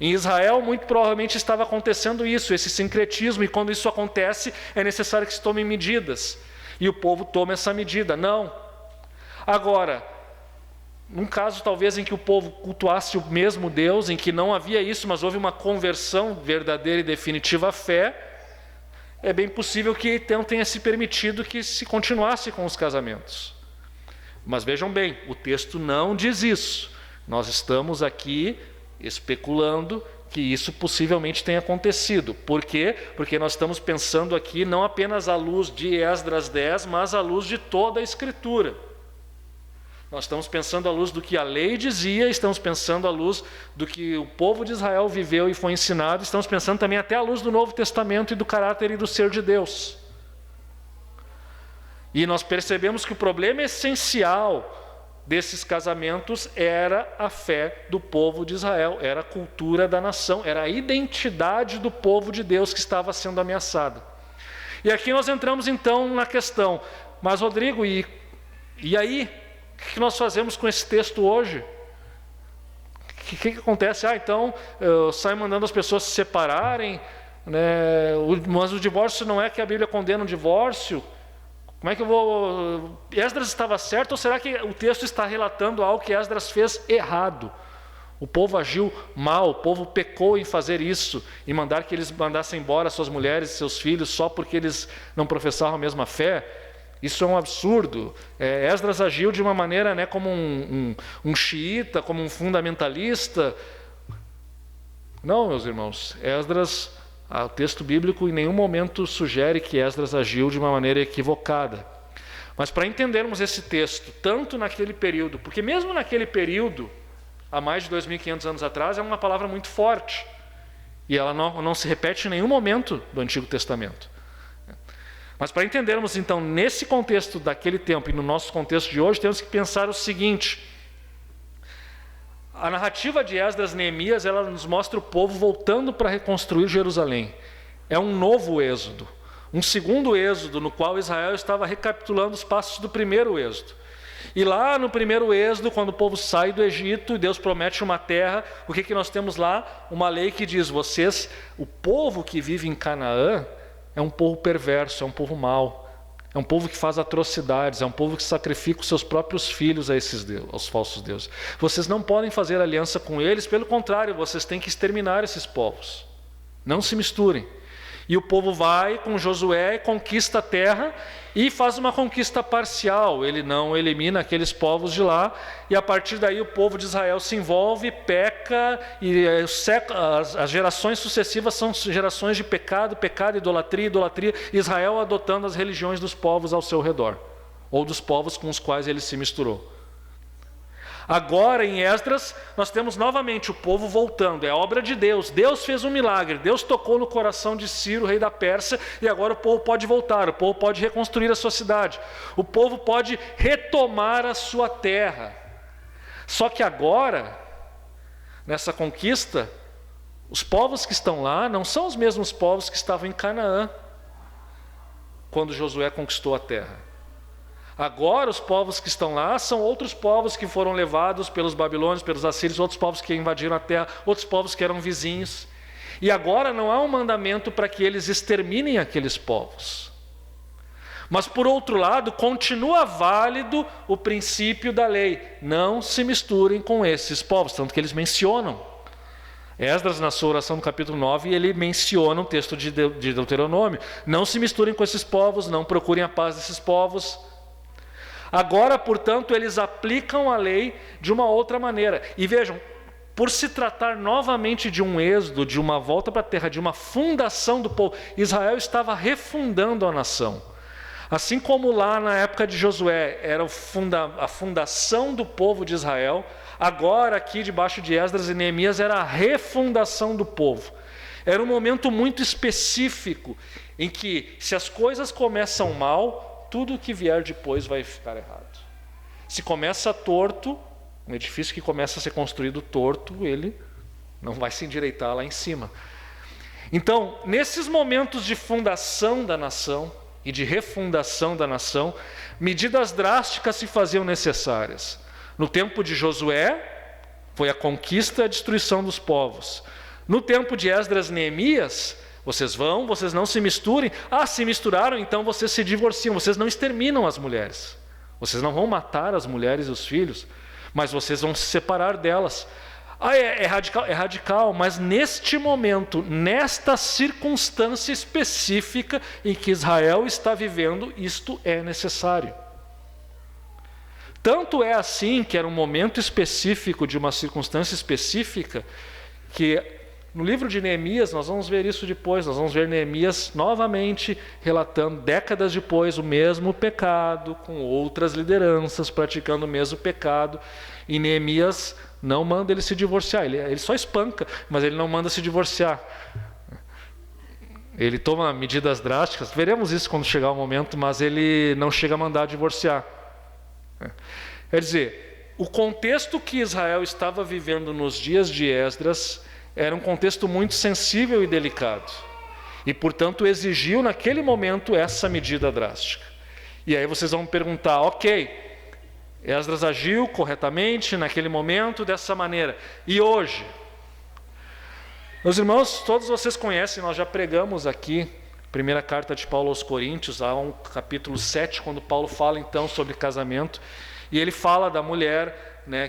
Em Israel, muito provavelmente estava acontecendo isso, esse sincretismo, e quando isso acontece, é necessário que se tomem medidas. E o povo toma essa medida. Não. Agora, num caso talvez em que o povo cultuasse o mesmo Deus, em que não havia isso, mas houve uma conversão verdadeira e definitiva à fé, é bem possível que então tenha se permitido que se continuasse com os casamentos. Mas vejam bem, o texto não diz isso. Nós estamos aqui especulando que isso possivelmente tenha acontecido. Por quê? Porque nós estamos pensando aqui não apenas à luz de Esdras 10, mas à luz de toda a Escritura. Nós estamos pensando à luz do que a lei dizia, estamos pensando à luz do que o povo de Israel viveu e foi ensinado, estamos pensando também até à luz do Novo Testamento e do caráter e do ser de Deus. E nós percebemos que o problema essencial desses casamentos era a fé do povo de Israel, era a cultura da nação, era a identidade do povo de Deus que estava sendo ameaçada. E aqui nós entramos então na questão: mas Rodrigo, e aí? O que nós fazemos com esse texto hoje? O que acontece? Então eu saio mandando as pessoas se separarem, né? Mas o divórcio não é que a Bíblia condena o divórcio. Como é que eu vou... Esdras estava certo, ou será que o texto está relatando algo que Esdras fez errado? O povo agiu mal, o povo pecou em fazer isso, em mandar que eles mandassem embora suas mulheres e seus filhos só porque eles não professavam a mesma fé. Isso é um absurdo. Esdras agiu de uma maneira, né, como um xiita, como um fundamentalista. Não, meus irmãos, Esdras, o texto bíblico em nenhum momento sugere que Esdras agiu de uma maneira equivocada. Mas para entendermos esse texto, tanto naquele período, porque mesmo naquele período, há mais de 2.500 anos atrás, é uma palavra muito forte. E ela não se repete em nenhum momento do Antigo Testamento. Mas para entendermos então, nesse contexto daquele tempo e no nosso contexto de hoje, temos que pensar o seguinte: a narrativa de Esdras e Neemias, ela nos mostra o povo voltando para reconstruir Jerusalém. É um novo êxodo, um segundo êxodo, no qual Israel estava recapitulando os passos do primeiro êxodo. E lá no primeiro êxodo, quando o povo sai do Egito e Deus promete uma terra, o que nós temos lá? Uma lei que diz: o povo que vive em Canaã é um povo perverso, é um povo mau, é um povo que faz atrocidades, é um povo que sacrifica os seus próprios filhos aos falsos deuses. Vocês não podem fazer aliança com eles, pelo contrário, vocês têm que exterminar esses povos. Não se misturem. E o povo vai com Josué e conquista a terra e faz uma conquista parcial. Ele não elimina aqueles povos de lá, e a partir daí o povo de Israel se envolve, peca, e as gerações sucessivas são gerações de pecado, idolatria, Israel adotando as religiões dos povos ao seu redor, ou dos povos com os quais ele se misturou. Agora em Esdras nós temos novamente o povo voltando, é obra de Deus. Deus fez um milagre, Deus tocou no coração de Ciro, rei da Pérsia, e agora o povo pode voltar, o povo pode reconstruir a sua cidade, o povo pode retomar a sua terra. Só que agora, nessa conquista, os povos que estão lá não são os mesmos povos que estavam em Canaã quando Josué conquistou a terra. Agora os povos que estão lá são outros povos que foram levados pelos babilônios, pelos assírios, outros povos que invadiram a terra, outros povos que eram vizinhos. E agora não há um mandamento para que eles exterminem aqueles povos. Mas por outro lado, continua válido o princípio da lei: não se misturem com esses povos, tanto que eles mencionam. Esdras, na sua oração no capítulo 9, ele menciona um texto de Deuteronômio: não se misturem com esses povos, não procurem a paz desses povos. Agora, portanto, eles aplicam a lei de uma outra maneira. E vejam, por se tratar novamente de um êxodo, de uma volta para a terra, de uma fundação do povo, Israel estava refundando a nação. Assim como lá na época de Josué era a fundação do povo de Israel, agora aqui debaixo de Esdras e Neemias era a refundação do povo. Era um momento muito específico em que, se as coisas começam mal, tudo que vier depois vai ficar errado. Se começa torto, um edifício que começa a ser construído torto, ele não vai se endireitar lá em cima. Então, nesses momentos de fundação da nação e de refundação da nação, medidas drásticas se faziam necessárias. No tempo de Josué, foi a conquista e a destruição dos povos. No tempo de Esdras e Neemias, vocês não se misturem. Se misturaram, então vocês se divorciam. Vocês não exterminam as mulheres. Vocês não vão matar as mulheres e os filhos, mas vocês vão se separar delas. É radical, mas neste momento, nesta circunstância específica em que Israel está vivendo, isto é necessário. Tanto é assim que era um momento específico de uma circunstância específica que no livro de Neemias, nós vamos ver isso depois, nós vamos ver Neemias novamente relatando, décadas depois, o mesmo pecado, com outras lideranças praticando o mesmo pecado, e Neemias não manda ele se divorciar, ele só espanca, mas ele não manda se divorciar. Ele toma medidas drásticas, veremos isso quando chegar o momento, mas ele não chega a mandar divorciar. Quer dizer, o contexto que Israel estava vivendo nos dias de Esdras era um contexto muito sensível e delicado. E, portanto, exigiu naquele momento essa medida drástica. E aí vocês vão perguntar, ok, Esdras agiu corretamente naquele momento dessa maneira. E hoje? Meus irmãos, todos vocês conhecem, nós já pregamos aqui, primeira carta de Paulo aos Coríntios, há um capítulo 7, quando Paulo fala então sobre casamento. E ele fala da mulher,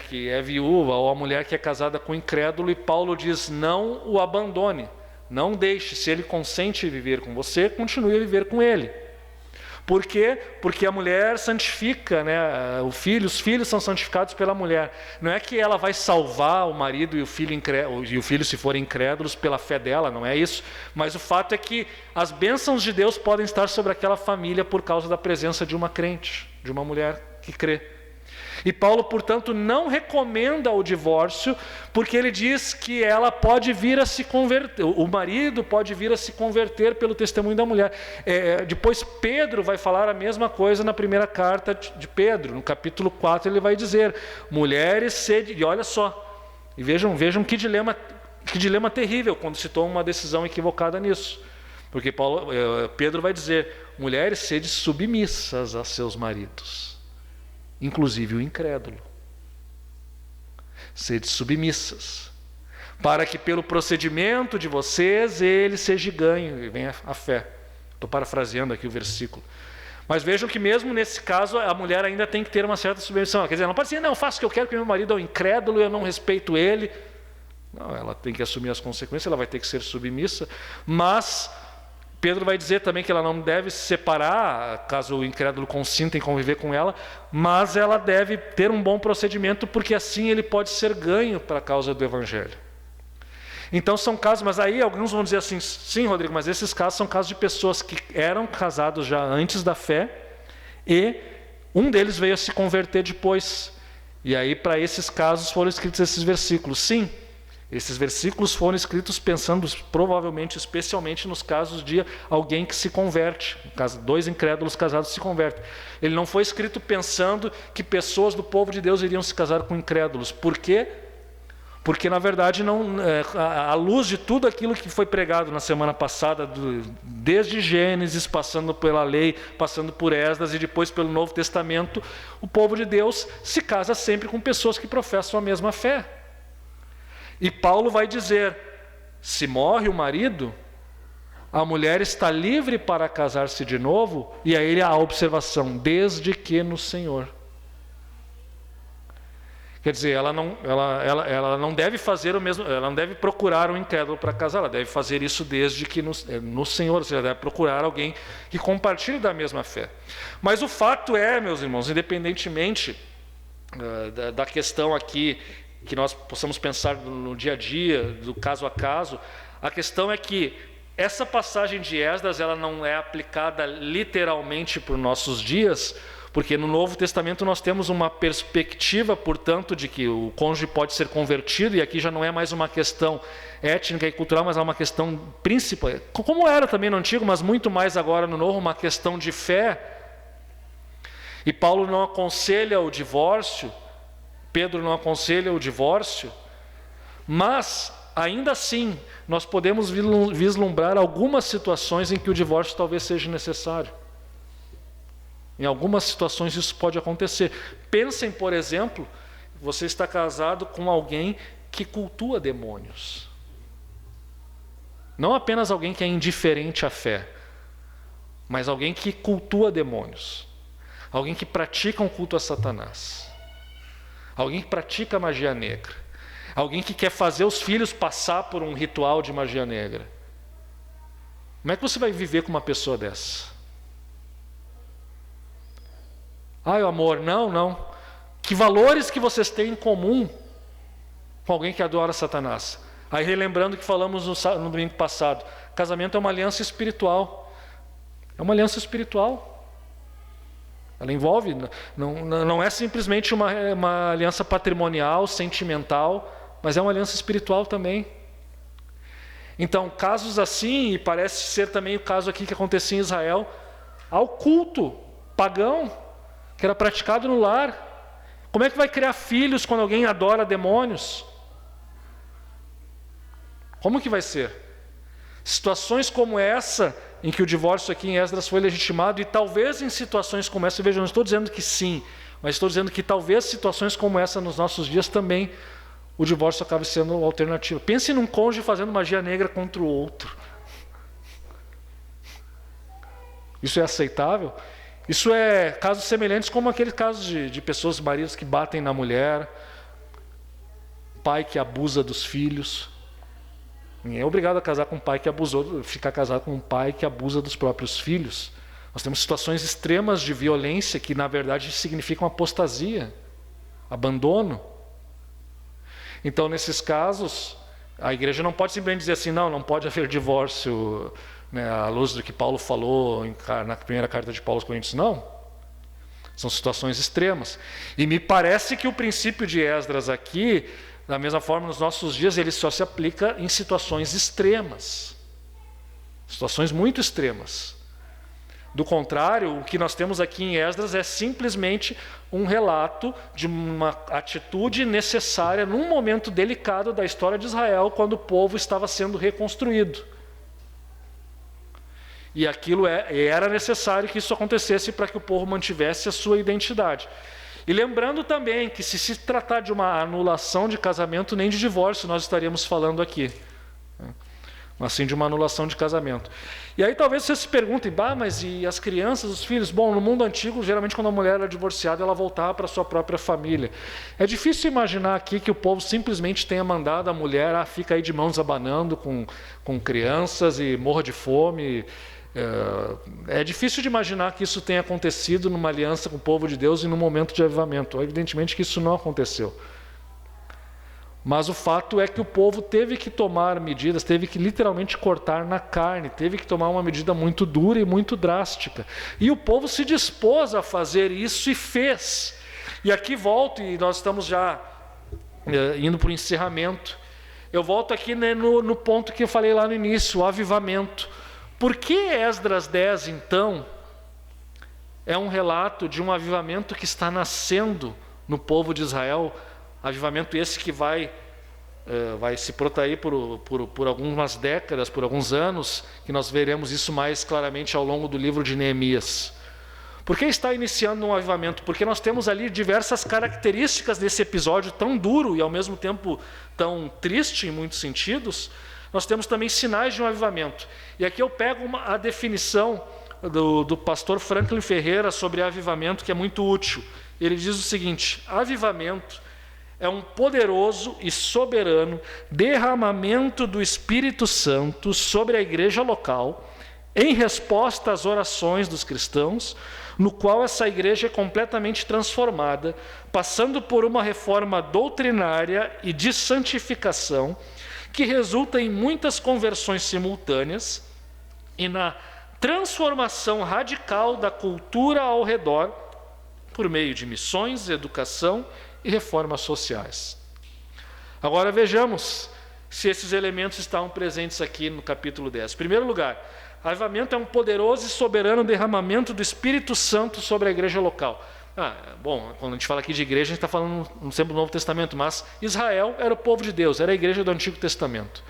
que é viúva, ou a mulher que é casada com incrédulo, e Paulo diz: não o abandone, não deixe, se ele consente viver com você, continue a viver com ele. Por quê? Porque a mulher santifica, né? Os filhos são santificados pela mulher. Não é que ela vai salvar o marido e o filho, se forem incrédulos, pela fé dela, não é isso. Mas o fato é que as bênçãos de Deus podem estar sobre aquela família por causa da presença de uma crente, de uma mulher que crê. E Paulo, portanto, não recomenda o divórcio, porque ele diz que ela pode vir a se converter, o marido pode vir a se converter pelo testemunho da mulher. Depois Pedro vai falar a mesma coisa na primeira carta de Pedro, no capítulo 4 ele vai dizer, mulheres sede, e olha só, e vejam que dilema terrível quando se toma uma decisão equivocada nisso. Porque Pedro vai dizer, mulheres sede submissas a seus maridos, inclusive o incrédulo. Sede submissas, para que pelo procedimento de vocês ele seja ganho, e venha a fé. Estou parafraseando aqui o versículo. Mas vejam que mesmo nesse caso a mulher ainda tem que ter uma certa submissão. Quer dizer, ela não pode dizer, não, faço o que eu quero porque meu marido é um incrédulo e eu não respeito ele. Não, ela tem que assumir as consequências, ela vai ter que ser submissa. Mas Pedro vai dizer também que ela não deve se separar, caso o incrédulo consinta em conviver com ela, mas ela deve ter um bom procedimento, porque assim ele pode ser ganho para a causa do Evangelho. Então são casos, mas aí alguns vão dizer assim, sim, Rodrigo, mas esses casos são casos de pessoas que eram casados já antes da fé, e um deles veio a se converter depois. E aí para esses casos foram escritos esses versículos. Sim, esses versículos foram escritos pensando provavelmente, especialmente nos casos de alguém que se converte. No caso, 2 incrédulos casados se convertem. Ele não foi escrito pensando que pessoas do povo de Deus iriam se casar com incrédulos. Por quê? Porque, na verdade, à luz de tudo aquilo que foi pregado na semana passada, desde Gênesis, passando pela lei, passando por Esdras e depois pelo Novo Testamento, o povo de Deus se casa sempre com pessoas que professam a mesma fé. E Paulo vai dizer, se morre o marido, a mulher está livre para casar-se de novo, e aí a observação, desde que no Senhor. Quer dizer, ela não deve fazer o mesmo, ela não deve procurar um incrédulo para casar, ela deve fazer isso desde que no Senhor, ou seja, ela deve procurar alguém que compartilhe da mesma fé. Mas o fato é, meus irmãos, independentemente da questão aqui, que nós possamos pensar no dia a dia, do caso a caso, a questão é que essa passagem de Esdras ela não é aplicada literalmente para os nossos dias, porque no Novo Testamento nós temos uma perspectiva, portanto, de que o cônjuge pode ser convertido, e aqui já não é mais uma questão étnica e cultural, mas é uma questão principal, como era também no Antigo, mas muito mais agora no Novo, uma questão de fé. E Paulo não aconselha o divórcio, Pedro não aconselha o divórcio, mas, ainda assim, nós podemos vislumbrar algumas situações em que o divórcio talvez seja necessário. Em algumas situações isso pode acontecer. Pensem, por exemplo, você está casado com alguém que cultua demônios. Não apenas alguém que é indiferente à fé, mas alguém que cultua demônios. Alguém que pratica um culto a Satanás. Alguém que pratica magia negra. Alguém que quer fazer os filhos passar por um ritual de magia negra. Como é que você vai viver com uma pessoa dessa? Ai, amor, não. Que valores que vocês têm em comum com alguém que adora Satanás? Aí relembrando que falamos no domingo passado, casamento é uma aliança espiritual. É uma aliança espiritual. Ela envolve, não é simplesmente uma aliança patrimonial, sentimental, mas é uma aliança espiritual também. Então, casos assim, e parece ser também o caso aqui que acontecia em Israel, ao culto pagão, que era praticado no lar. Como é que vai criar filhos quando alguém adora demônios? Como que vai ser? Situações como essa, em que o divórcio aqui em Esdras foi legitimado, e talvez em situações como essa, veja, eu não estou dizendo que sim, mas estou dizendo que talvez situações como essa nos nossos dias também o divórcio acabe sendo alternativo. Pense num cônjuge fazendo magia negra contra o outro. Isso é aceitável? Isso é casos semelhantes como aquele caso de pessoas, maridos que batem na mulher, pai que abusa dos filhos. Ninguém é obrigado a casar com um pai que abusou, ficar casado com um pai que abusa dos próprios filhos. Nós temos situações extremas de violência que, na verdade, significam apostasia, abandono. Então, nesses casos, a igreja não pode simplesmente dizer assim, não pode haver divórcio, né, à luz do que Paulo falou na primeira carta de Paulo aos Coríntios. Não. São situações extremas. E me parece que o princípio de Esdras aqui, da mesma forma nos nossos dias, ele só se aplica em situações extremas. Situações muito extremas. Do contrário, o que nós temos aqui em Esdras é simplesmente um relato de uma atitude necessária num momento delicado da história de Israel, quando o povo estava sendo reconstruído. E aquilo era necessário que isso acontecesse para que o povo mantivesse a sua identidade. E lembrando também que se tratar de uma anulação de casamento, nem de divórcio nós estaríamos falando aqui. Mas sim de uma anulação de casamento. E aí talvez você se pergunte, mas e as crianças, os filhos? Bom, no mundo antigo, geralmente quando a mulher era divorciada, ela voltava para a sua própria família. É difícil imaginar aqui que o povo simplesmente tenha mandado a mulher, fica aí de mãos abanando com crianças e morra de fome. É difícil de imaginar que isso tenha acontecido numa aliança com o povo de Deus e num momento de avivamento. Evidentemente que isso não aconteceu. Mas o fato é que o povo teve que tomar medidas, teve que literalmente cortar na carne, teve que tomar uma medida muito dura e muito drástica. E o povo se dispôs a fazer isso e fez. E aqui volto, e nós estamos já indo para o encerramento. Eu volto aqui, né, no ponto que eu falei lá no início, o avivamento. Por que Esdras 10, então, é um relato de um avivamento que está nascendo no povo de Israel? Avivamento esse que vai se protrair por algumas décadas, por alguns anos, que nós veremos isso mais claramente ao longo do livro de Neemias. Por que está iniciando um avivamento? Porque nós temos ali diversas características desse episódio tão duro e ao mesmo tempo tão triste em muitos sentidos. Nós temos também sinais de um avivamento. E aqui eu pego a definição do pastor Franklin Ferreira sobre avivamento, que é muito útil. Ele diz o seguinte: avivamento é um poderoso e soberano derramamento do Espírito Santo sobre a igreja local, em resposta às orações dos cristãos, no qual essa igreja é completamente transformada, passando por uma reforma doutrinária e de santificação, que resulta em muitas conversões simultâneas e na transformação radical da cultura ao redor, por meio de missões, educação e reformas sociais. Agora vejamos se esses elementos estão presentes aqui no capítulo 10. Em primeiro lugar, avivamento é um poderoso e soberano derramamento do Espírito Santo sobre a igreja local. Bom, quando a gente fala aqui de igreja, a gente está falando sempre do Novo Testamento, mas Israel era o povo de Deus, era a igreja do Antigo Testamento.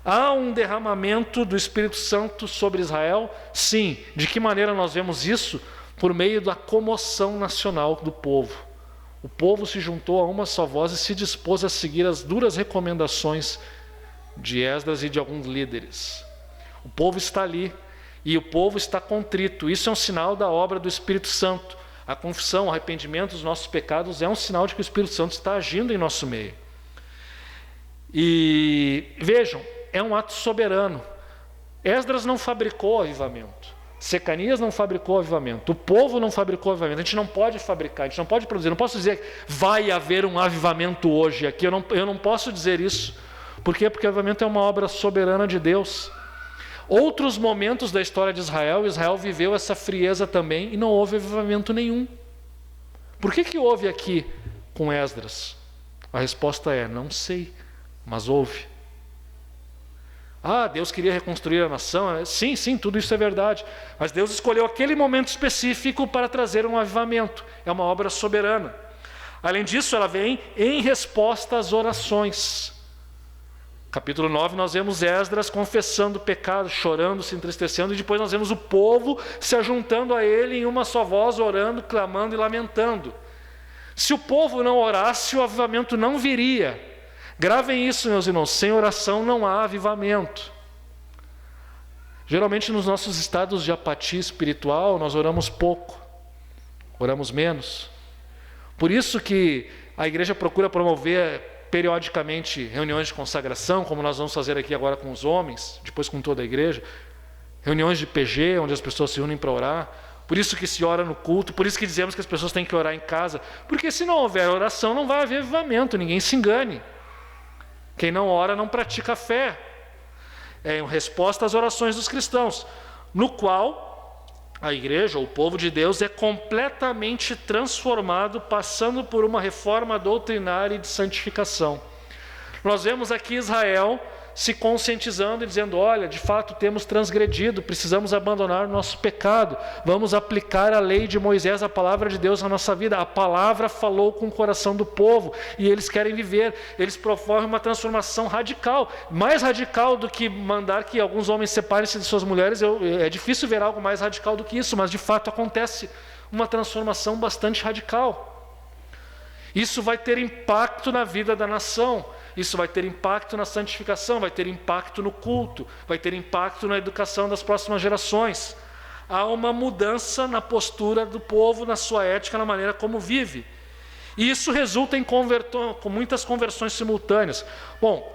Há um derramamento do Espírito Santo sobre Israel? Sim. De que maneira nós vemos isso? Por meio da comoção nacional do povo. O povo se juntou a uma só voz e se dispôs a seguir as duras recomendações de Esdras e de alguns líderes. O povo está ali e o povo está contrito. Isso é um sinal da obra do Espírito Santo. A confissão, o arrependimento dos nossos pecados é um sinal de que o Espírito Santo está agindo em nosso meio. E vejam, é um ato soberano. Esdras não fabricou avivamento. Secanias não fabricou avivamento. O povo não fabricou avivamento. A gente não pode fabricar, a gente não pode produzir. Eu não posso dizer vai haver um avivamento hoje aqui. Eu não posso dizer isso. Por quê? Porque o avivamento é uma obra soberana de Deus. Outros momentos da história de Israel viveu essa frieza também e não houve avivamento nenhum. Por que houve aqui com Esdras? A resposta é: não sei, mas houve. Deus queria reconstruir a nação. Sim, tudo isso é verdade. Mas Deus escolheu aquele momento específico para trazer um avivamento. É uma obra soberana. Além disso, ela vem em resposta às orações. Capítulo 9, nós vemos Esdras confessando o pecado, chorando, se entristecendo, e depois nós vemos o povo se ajuntando a ele em uma só voz, orando, clamando e lamentando. Se o povo não orasse, o avivamento não viria. Gravem isso, meus irmãos, sem oração não há avivamento. Geralmente nos nossos estados de apatia espiritual, nós oramos pouco, oramos menos. Por isso que a igreja procura promover periodicamente reuniões de consagração, como nós vamos fazer aqui agora com os homens, depois com toda a igreja. reuniões de PG, onde as pessoas se unem para orar. Por isso que se ora no culto, por isso que dizemos que as pessoas têm que orar em casa. Porque se não houver oração, não vai haver avivamento, ninguém se engane. Quem não ora não pratica a fé. É em resposta às orações dos cristãos, no qual a igreja, o povo de Deus, é completamente transformado, passando por uma reforma doutrinária e de santificação. Nós vemos aqui Israel se conscientizando e dizendo: olha, de fato temos transgredido, precisamos abandonar o nosso pecado, vamos aplicar a lei de Moisés, a palavra de Deus na nossa vida. A palavra falou com o coração do povo e eles querem viver, eles promovem uma transformação radical, mais radical do que mandar que alguns homens separem-se de suas mulheres. É difícil ver algo mais radical do que isso, mas de fato acontece uma transformação bastante radical. Isso vai ter impacto na vida da nação. Isso vai ter impacto na santificação, vai ter impacto no culto, vai ter impacto na educação das próximas gerações. Há uma mudança na postura do povo, na sua ética, na maneira como vive. E isso resulta em com muitas conversões simultâneas. Bom,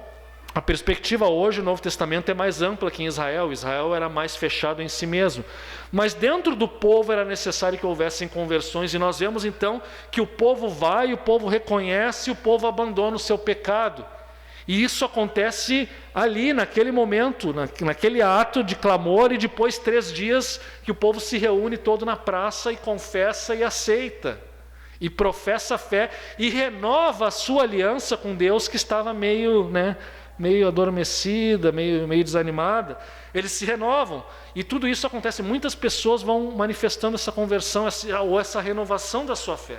a perspectiva hoje, o Novo Testamento é mais ampla que em Israel. Israel era mais fechado em si mesmo. Mas dentro do povo era necessário que houvessem conversões. E nós vemos então que o povo vai, o povo reconhece, o povo abandona o seu pecado. E isso acontece ali, naquele momento, naquele ato de clamor. E depois 3 dias que o povo se reúne todo na praça e confessa e aceita. E professa a fé e renova a sua aliança com Deus, que estava meio adormecida, meio desanimada. Eles se renovam. E tudo isso acontece. Muitas pessoas vão manifestando essa conversão ou essa renovação da sua fé.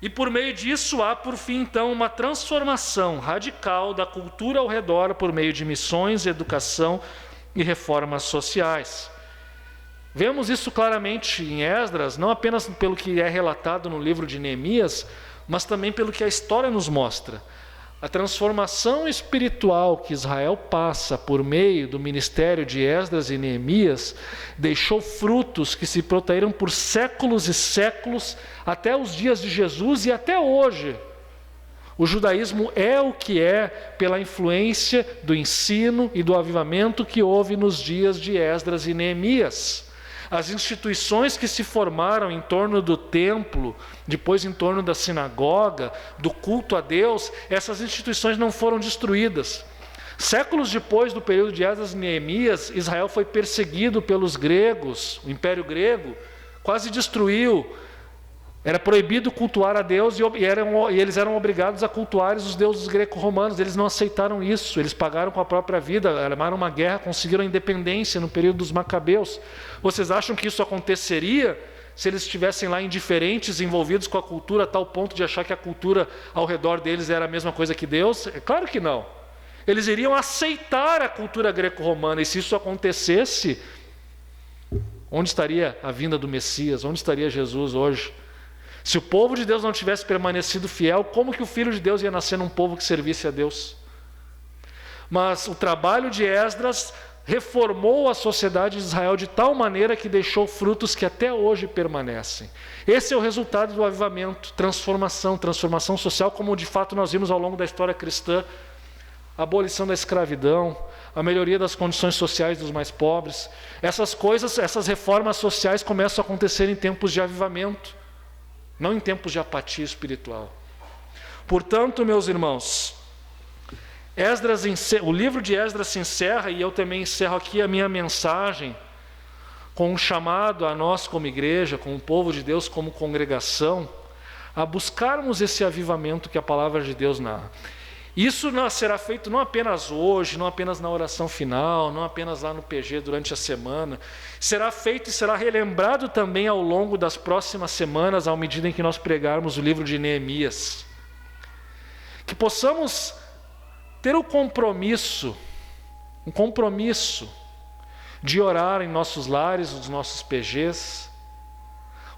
E por meio disso há, por fim, então, uma transformação radical da cultura ao redor por meio de missões, educação e reformas sociais. Vemos isso claramente em Esdras, não apenas pelo que é relatado no livro de Neemias, mas também pelo que a história nos mostra. A transformação espiritual que Israel passa por meio do ministério de Esdras e Neemias deixou frutos que se protegeram por séculos e séculos, até os dias de Jesus e até hoje. O judaísmo é o que é pela influência do ensino e do avivamento que houve nos dias de Esdras e Neemias. As instituições que se formaram em torno do templo, depois em torno da sinagoga, do culto a Deus, essas instituições não foram destruídas. Séculos depois do período de Esdras e Neemias, Israel foi perseguido pelos gregos, o Império Grego quase destruiu. Era proibido cultuar a Deus e eles eram obrigados a cultuar os deuses greco-romanos. Eles não aceitaram isso, eles pagaram com a própria vida, armaram uma guerra, conseguiram a independência no período dos Macabeus. Vocês acham que isso aconteceria se eles estivessem lá indiferentes, envolvidos com a cultura, a tal ponto de achar que a cultura ao redor deles era a mesma coisa que Deus? É claro que não. Eles iriam aceitar a cultura greco-romana, e se isso acontecesse, onde estaria a vinda do Messias? Onde estaria Jesus hoje? Se o povo de Deus não tivesse permanecido fiel, como que o Filho de Deus ia nascer num povo que servisse a Deus? Mas o trabalho de Esdras reformou a sociedade de Israel de tal maneira que deixou frutos que até hoje permanecem. Esse é o resultado do avivamento, transformação social, como de fato nós vimos ao longo da história cristã. A abolição da escravidão, a melhoria das condições sociais dos mais pobres. Essas coisas, essas reformas sociais começam a acontecer em tempos de avivamento, não em tempos de apatia espiritual. Portanto, meus irmãos, o livro de Esdras se encerra, e eu também encerro aqui a minha mensagem com um chamado a nós como igreja, como povo de Deus, como congregação, a buscarmos esse avivamento que a palavra de Deus narra. Isso será feito não apenas hoje, não apenas na oração final, não apenas lá no PG durante a semana. Será feito e será relembrado também ao longo das próximas semanas, à medida em que nós pregarmos o livro de Neemias. Que possamos ter um compromisso de orar em nossos lares, nos nossos PGs,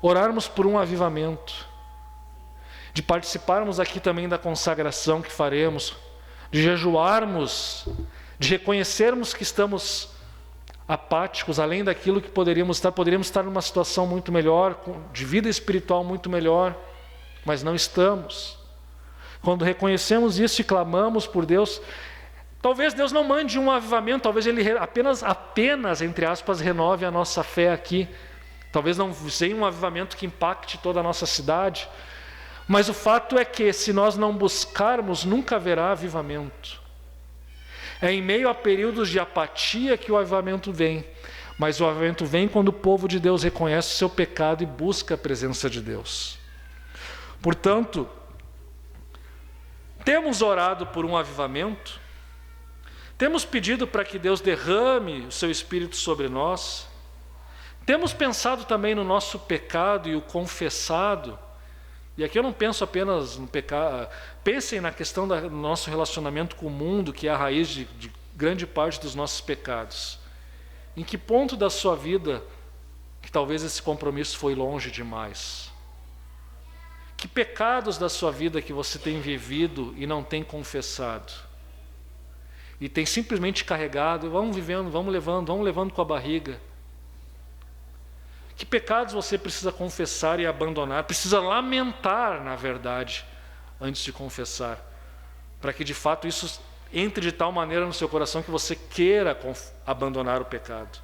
orarmos por um avivamento, de participarmos aqui também da consagração que faremos, de jejuarmos, de reconhecermos que estamos apáticos, além daquilo que poderíamos estar numa situação muito melhor, de vida espiritual muito melhor, mas não estamos. Quando reconhecemos isso e clamamos por Deus, Talvez Deus não mande um avivamento, talvez Ele apenas, entre aspas, renove a nossa fé aqui. Talvez não seja um avivamento que impacte toda a nossa cidade. Mas o fato é que, se nós não buscarmos, nunca haverá avivamento. É em meio a períodos de apatia que o avivamento vem. Mas o avivamento vem quando o povo de Deus reconhece o seu pecado e busca a presença de Deus. Portanto, temos orado por um avivamento, temos pedido para que Deus derrame o seu Espírito sobre nós, temos pensado também no nosso pecado e o confessado. E aqui eu não penso apenas no pecado, pensem na questão do nosso relacionamento com o mundo, que é a raiz de grande parte dos nossos pecados. Em que ponto da sua vida que talvez esse compromisso foi longe demais? Que pecados da sua vida que você tem vivido e não tem confessado? E tem simplesmente carregado, vamos vivendo, vamos levando com a barriga. Que pecados você precisa confessar e abandonar? Precisa lamentar, na verdade, antes de confessar, para que de fato isso entre de tal maneira no seu coração que você queira abandonar o pecado.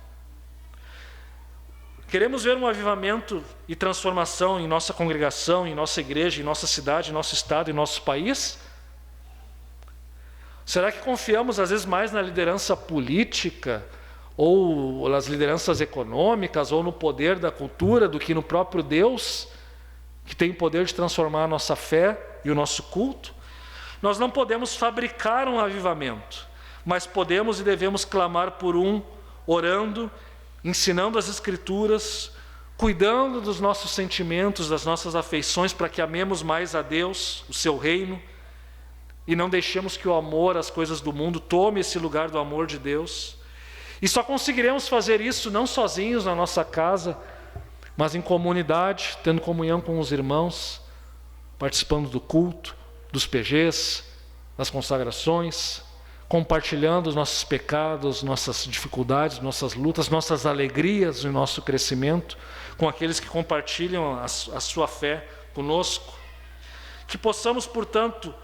Queremos ver um avivamento e transformação em nossa congregação, em nossa igreja, em nossa cidade, em nosso estado, em nosso país? Será que confiamos às vezes mais na liderança política, ou nas lideranças econômicas, ou no poder da cultura, do que no próprio Deus, que tem o poder de transformar a nossa fé e o nosso culto? Nós não podemos fabricar um avivamento, mas podemos e devemos clamar por um, orando, ensinando as Escrituras, cuidando dos nossos sentimentos, das nossas afeições, para que amemos mais a Deus, o seu reino, e não deixemos que o amor às coisas do mundo tome esse lugar do amor de Deus. E só conseguiremos fazer isso não sozinhos na nossa casa, mas em comunidade, tendo comunhão com os irmãos, participando do culto, dos PGs, das consagrações, compartilhando os nossos pecados, nossas dificuldades, nossas lutas, nossas alegrias e nosso crescimento com aqueles que compartilham a sua fé conosco. Que possamos, portanto,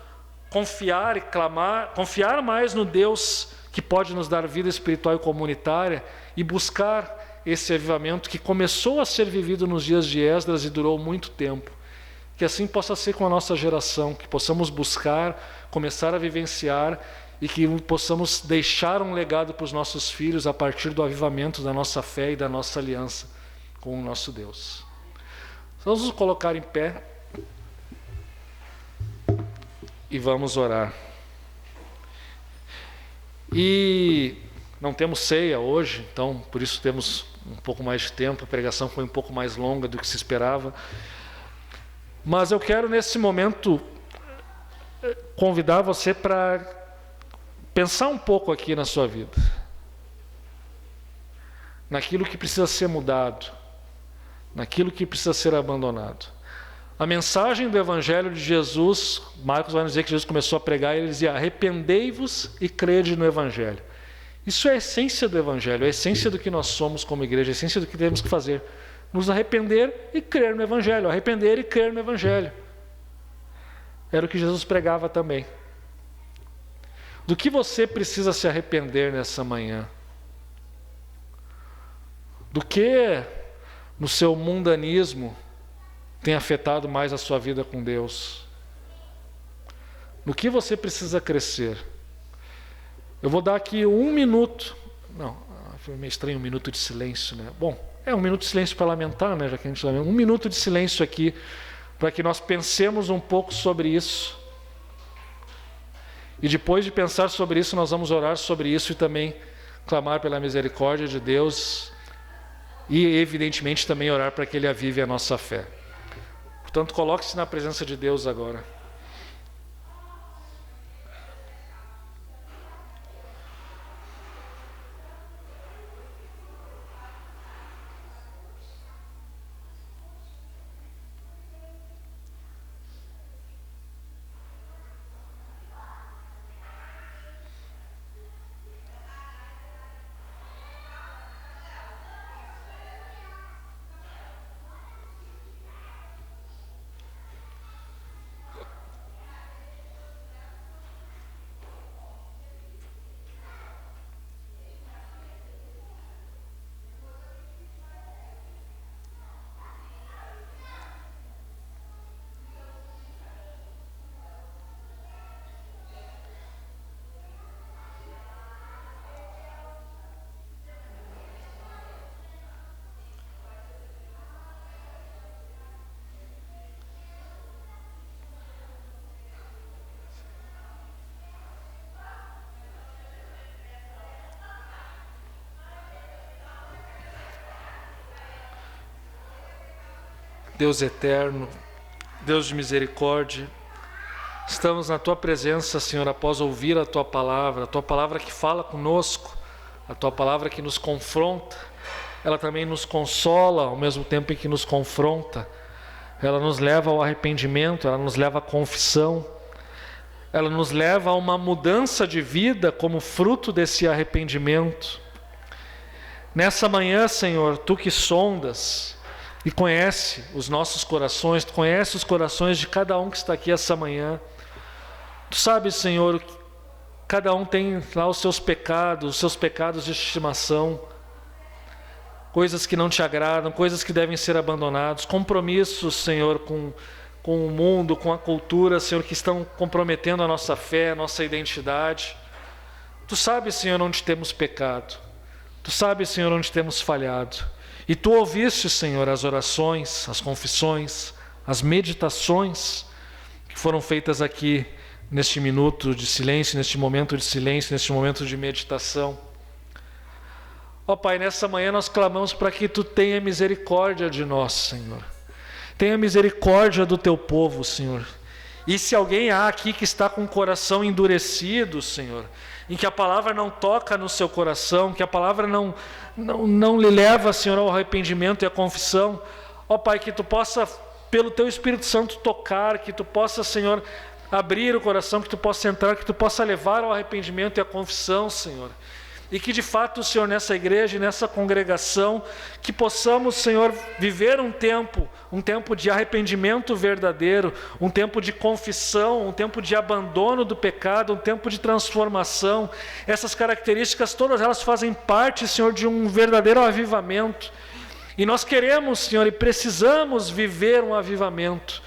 confiar e clamar, confiar mais no Deus que pode nos dar vida espiritual e comunitária e buscar esse avivamento que começou a ser vivido nos dias de Esdras e durou muito tempo. Que assim possa ser com a nossa geração, que possamos buscar, começar a vivenciar e que possamos deixar um legado para os nossos filhos a partir do avivamento da nossa fé e da nossa aliança com o nosso Deus. Vamos nos colocar em pé e vamos orar. E não temos ceia hoje, então por isso temos um pouco mais de tempo, a pregação foi um pouco mais longa do que se esperava. Mas eu quero nesse momento convidar você para pensar um pouco aqui na sua vida, naquilo que precisa ser mudado, naquilo que precisa ser abandonado. A mensagem do Evangelho de Jesus, Marcos vai nos dizer que Jesus começou a pregar e ele dizia: arrependei-vos e crede no Evangelho. Isso é a essência do Evangelho, é a essência do que nós somos como igreja, a essência do que temos que fazer. Nos arrepender e crer no Evangelho, arrepender e crer no Evangelho. Era o que Jesus pregava também. Do que você precisa se arrepender nessa manhã? Do que no seu mundanismo tem afetado mais a sua vida com Deus? No que você precisa crescer? Eu vou dar aqui 1 minuto. Não, foi meio estranho 1 minuto de silêncio, né? Bom, é 1 minuto de silêncio para lamentar, né? Já que a gente lamenta. 1 minuto de silêncio aqui, para que nós pensemos um pouco sobre isso. E depois de pensar sobre isso, nós vamos orar sobre isso e também clamar pela misericórdia de Deus e, evidentemente, também orar para que Ele avive a nossa fé. Portanto, coloque-se na presença de Deus agora. Deus eterno, Deus de misericórdia, estamos na Tua presença, Senhor, após ouvir a Tua palavra que fala conosco, a Tua palavra que nos confronta. Ela também nos consola ao mesmo tempo em que nos confronta. Ela nos leva ao arrependimento, ela nos leva à confissão. Ela nos leva a uma mudança de vida como fruto desse arrependimento. Nessa manhã, Senhor, Tu que sondas e conhece os nossos corações, Tu conhece os corações de cada um que está aqui essa manhã. Tu sabes, Senhor, que cada um tem lá os seus pecados de estimação, coisas que não Te agradam, coisas que devem ser abandonadas, compromissos, Senhor, com o mundo, com a cultura, Senhor, que estão comprometendo a nossa fé, a nossa identidade. Tu sabes, Senhor, onde temos pecado. Tu sabes, Senhor, onde temos falhado. E Tu ouviste, Senhor, as orações, as confissões, as meditações que foram feitas aqui neste minuto de silêncio, neste momento de silêncio, neste momento de meditação. Ó Pai, nessa manhã nós clamamos para que Tu tenha misericórdia de nós, Senhor. Tenha misericórdia do Teu povo, Senhor. E se alguém há aqui que está com o coração endurecido, Senhor, em que a palavra não toca no seu coração, que a palavra não lhe leva, Senhor, ao arrependimento e à confissão, ó Pai, que Tu possa, pelo Teu Espírito Santo, tocar, que Tu possa, Senhor, abrir o coração, que Tu possa entrar, que Tu possa levar ao arrependimento e à confissão, Senhor. E que de fato, Senhor, nessa igreja e nessa congregação, que possamos, Senhor, viver um tempo de arrependimento verdadeiro, um tempo de confissão, um tempo de abandono do pecado, um tempo de transformação. Essas características, todas elas fazem parte, Senhor, de um verdadeiro avivamento. E nós queremos, Senhor, e precisamos viver um avivamento.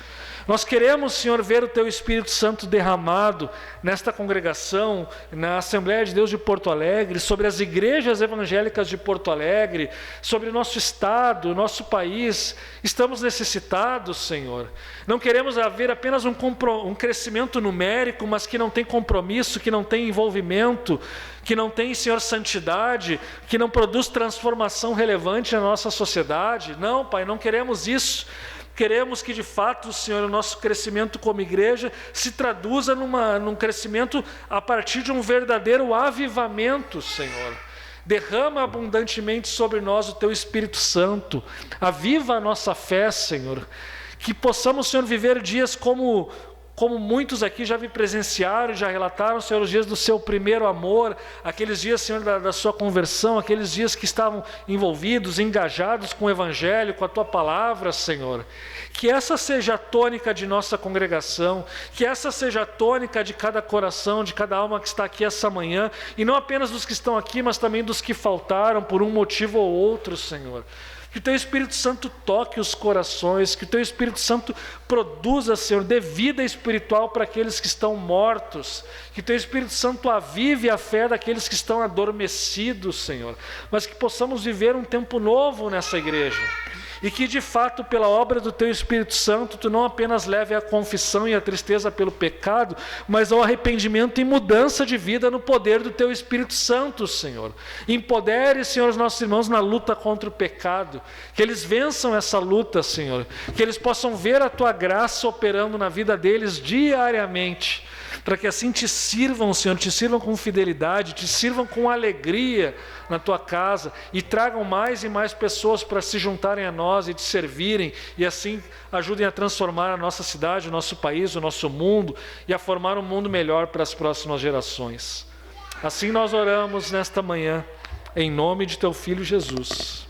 Nós queremos, Senhor, ver o Teu Espírito Santo derramado nesta congregação, na Assembleia de Deus de Porto Alegre, sobre as igrejas evangélicas de Porto Alegre, sobre o nosso estado, o nosso país. Estamos necessitados, Senhor. Não queremos haver apenas um crescimento numérico, mas que não tem compromisso, que não tem envolvimento, que não tem, Senhor, santidade, que não produz transformação relevante na nossa sociedade. Não, Pai, não queremos isso. Queremos que de fato, Senhor, o nosso crescimento como igreja se traduza num crescimento a partir de um verdadeiro avivamento, Senhor. Derrama abundantemente sobre nós o Teu Espírito Santo. Aviva a nossa fé, Senhor. Que possamos, Senhor, viver dias como muitos aqui já presenciaram, já relataram, Senhor, os dias do seu primeiro amor, aqueles dias, Senhor, da sua conversão, aqueles dias que estavam envolvidos, engajados com o Evangelho, com a Tua palavra, Senhor. Que essa seja a tônica de nossa congregação, que essa seja a tônica de cada coração, de cada alma que está aqui essa manhã, e não apenas dos que estão aqui, mas também dos que faltaram por um motivo ou outro, Senhor. Que o Teu Espírito Santo toque os corações, que o Teu Espírito Santo produza, Senhor, dê vida espiritual para aqueles que estão mortos, que o Teu Espírito Santo avive a fé daqueles que estão adormecidos, Senhor, mas que possamos viver um tempo novo nessa igreja. E que de fato pela obra do Teu Espírito Santo Tu não apenas leve à confissão e à tristeza pelo pecado, mas ao arrependimento e mudança de vida no poder do Teu Espírito Santo, Senhor. Empodere, Senhor, os nossos irmãos na luta contra o pecado, que eles vençam essa luta, Senhor, que eles possam ver a Tua graça operando na vida deles diariamente, para que assim Te sirvam, Senhor, Te sirvam com fidelidade, Te sirvam com alegria na Tua casa e tragam mais e mais pessoas para se juntarem a nós e Te servirem e assim ajudem a transformar a nossa cidade, o nosso país, o nosso mundo e a formar um mundo melhor para as próximas gerações. Assim nós oramos nesta manhã, em nome de Teu Filho Jesus.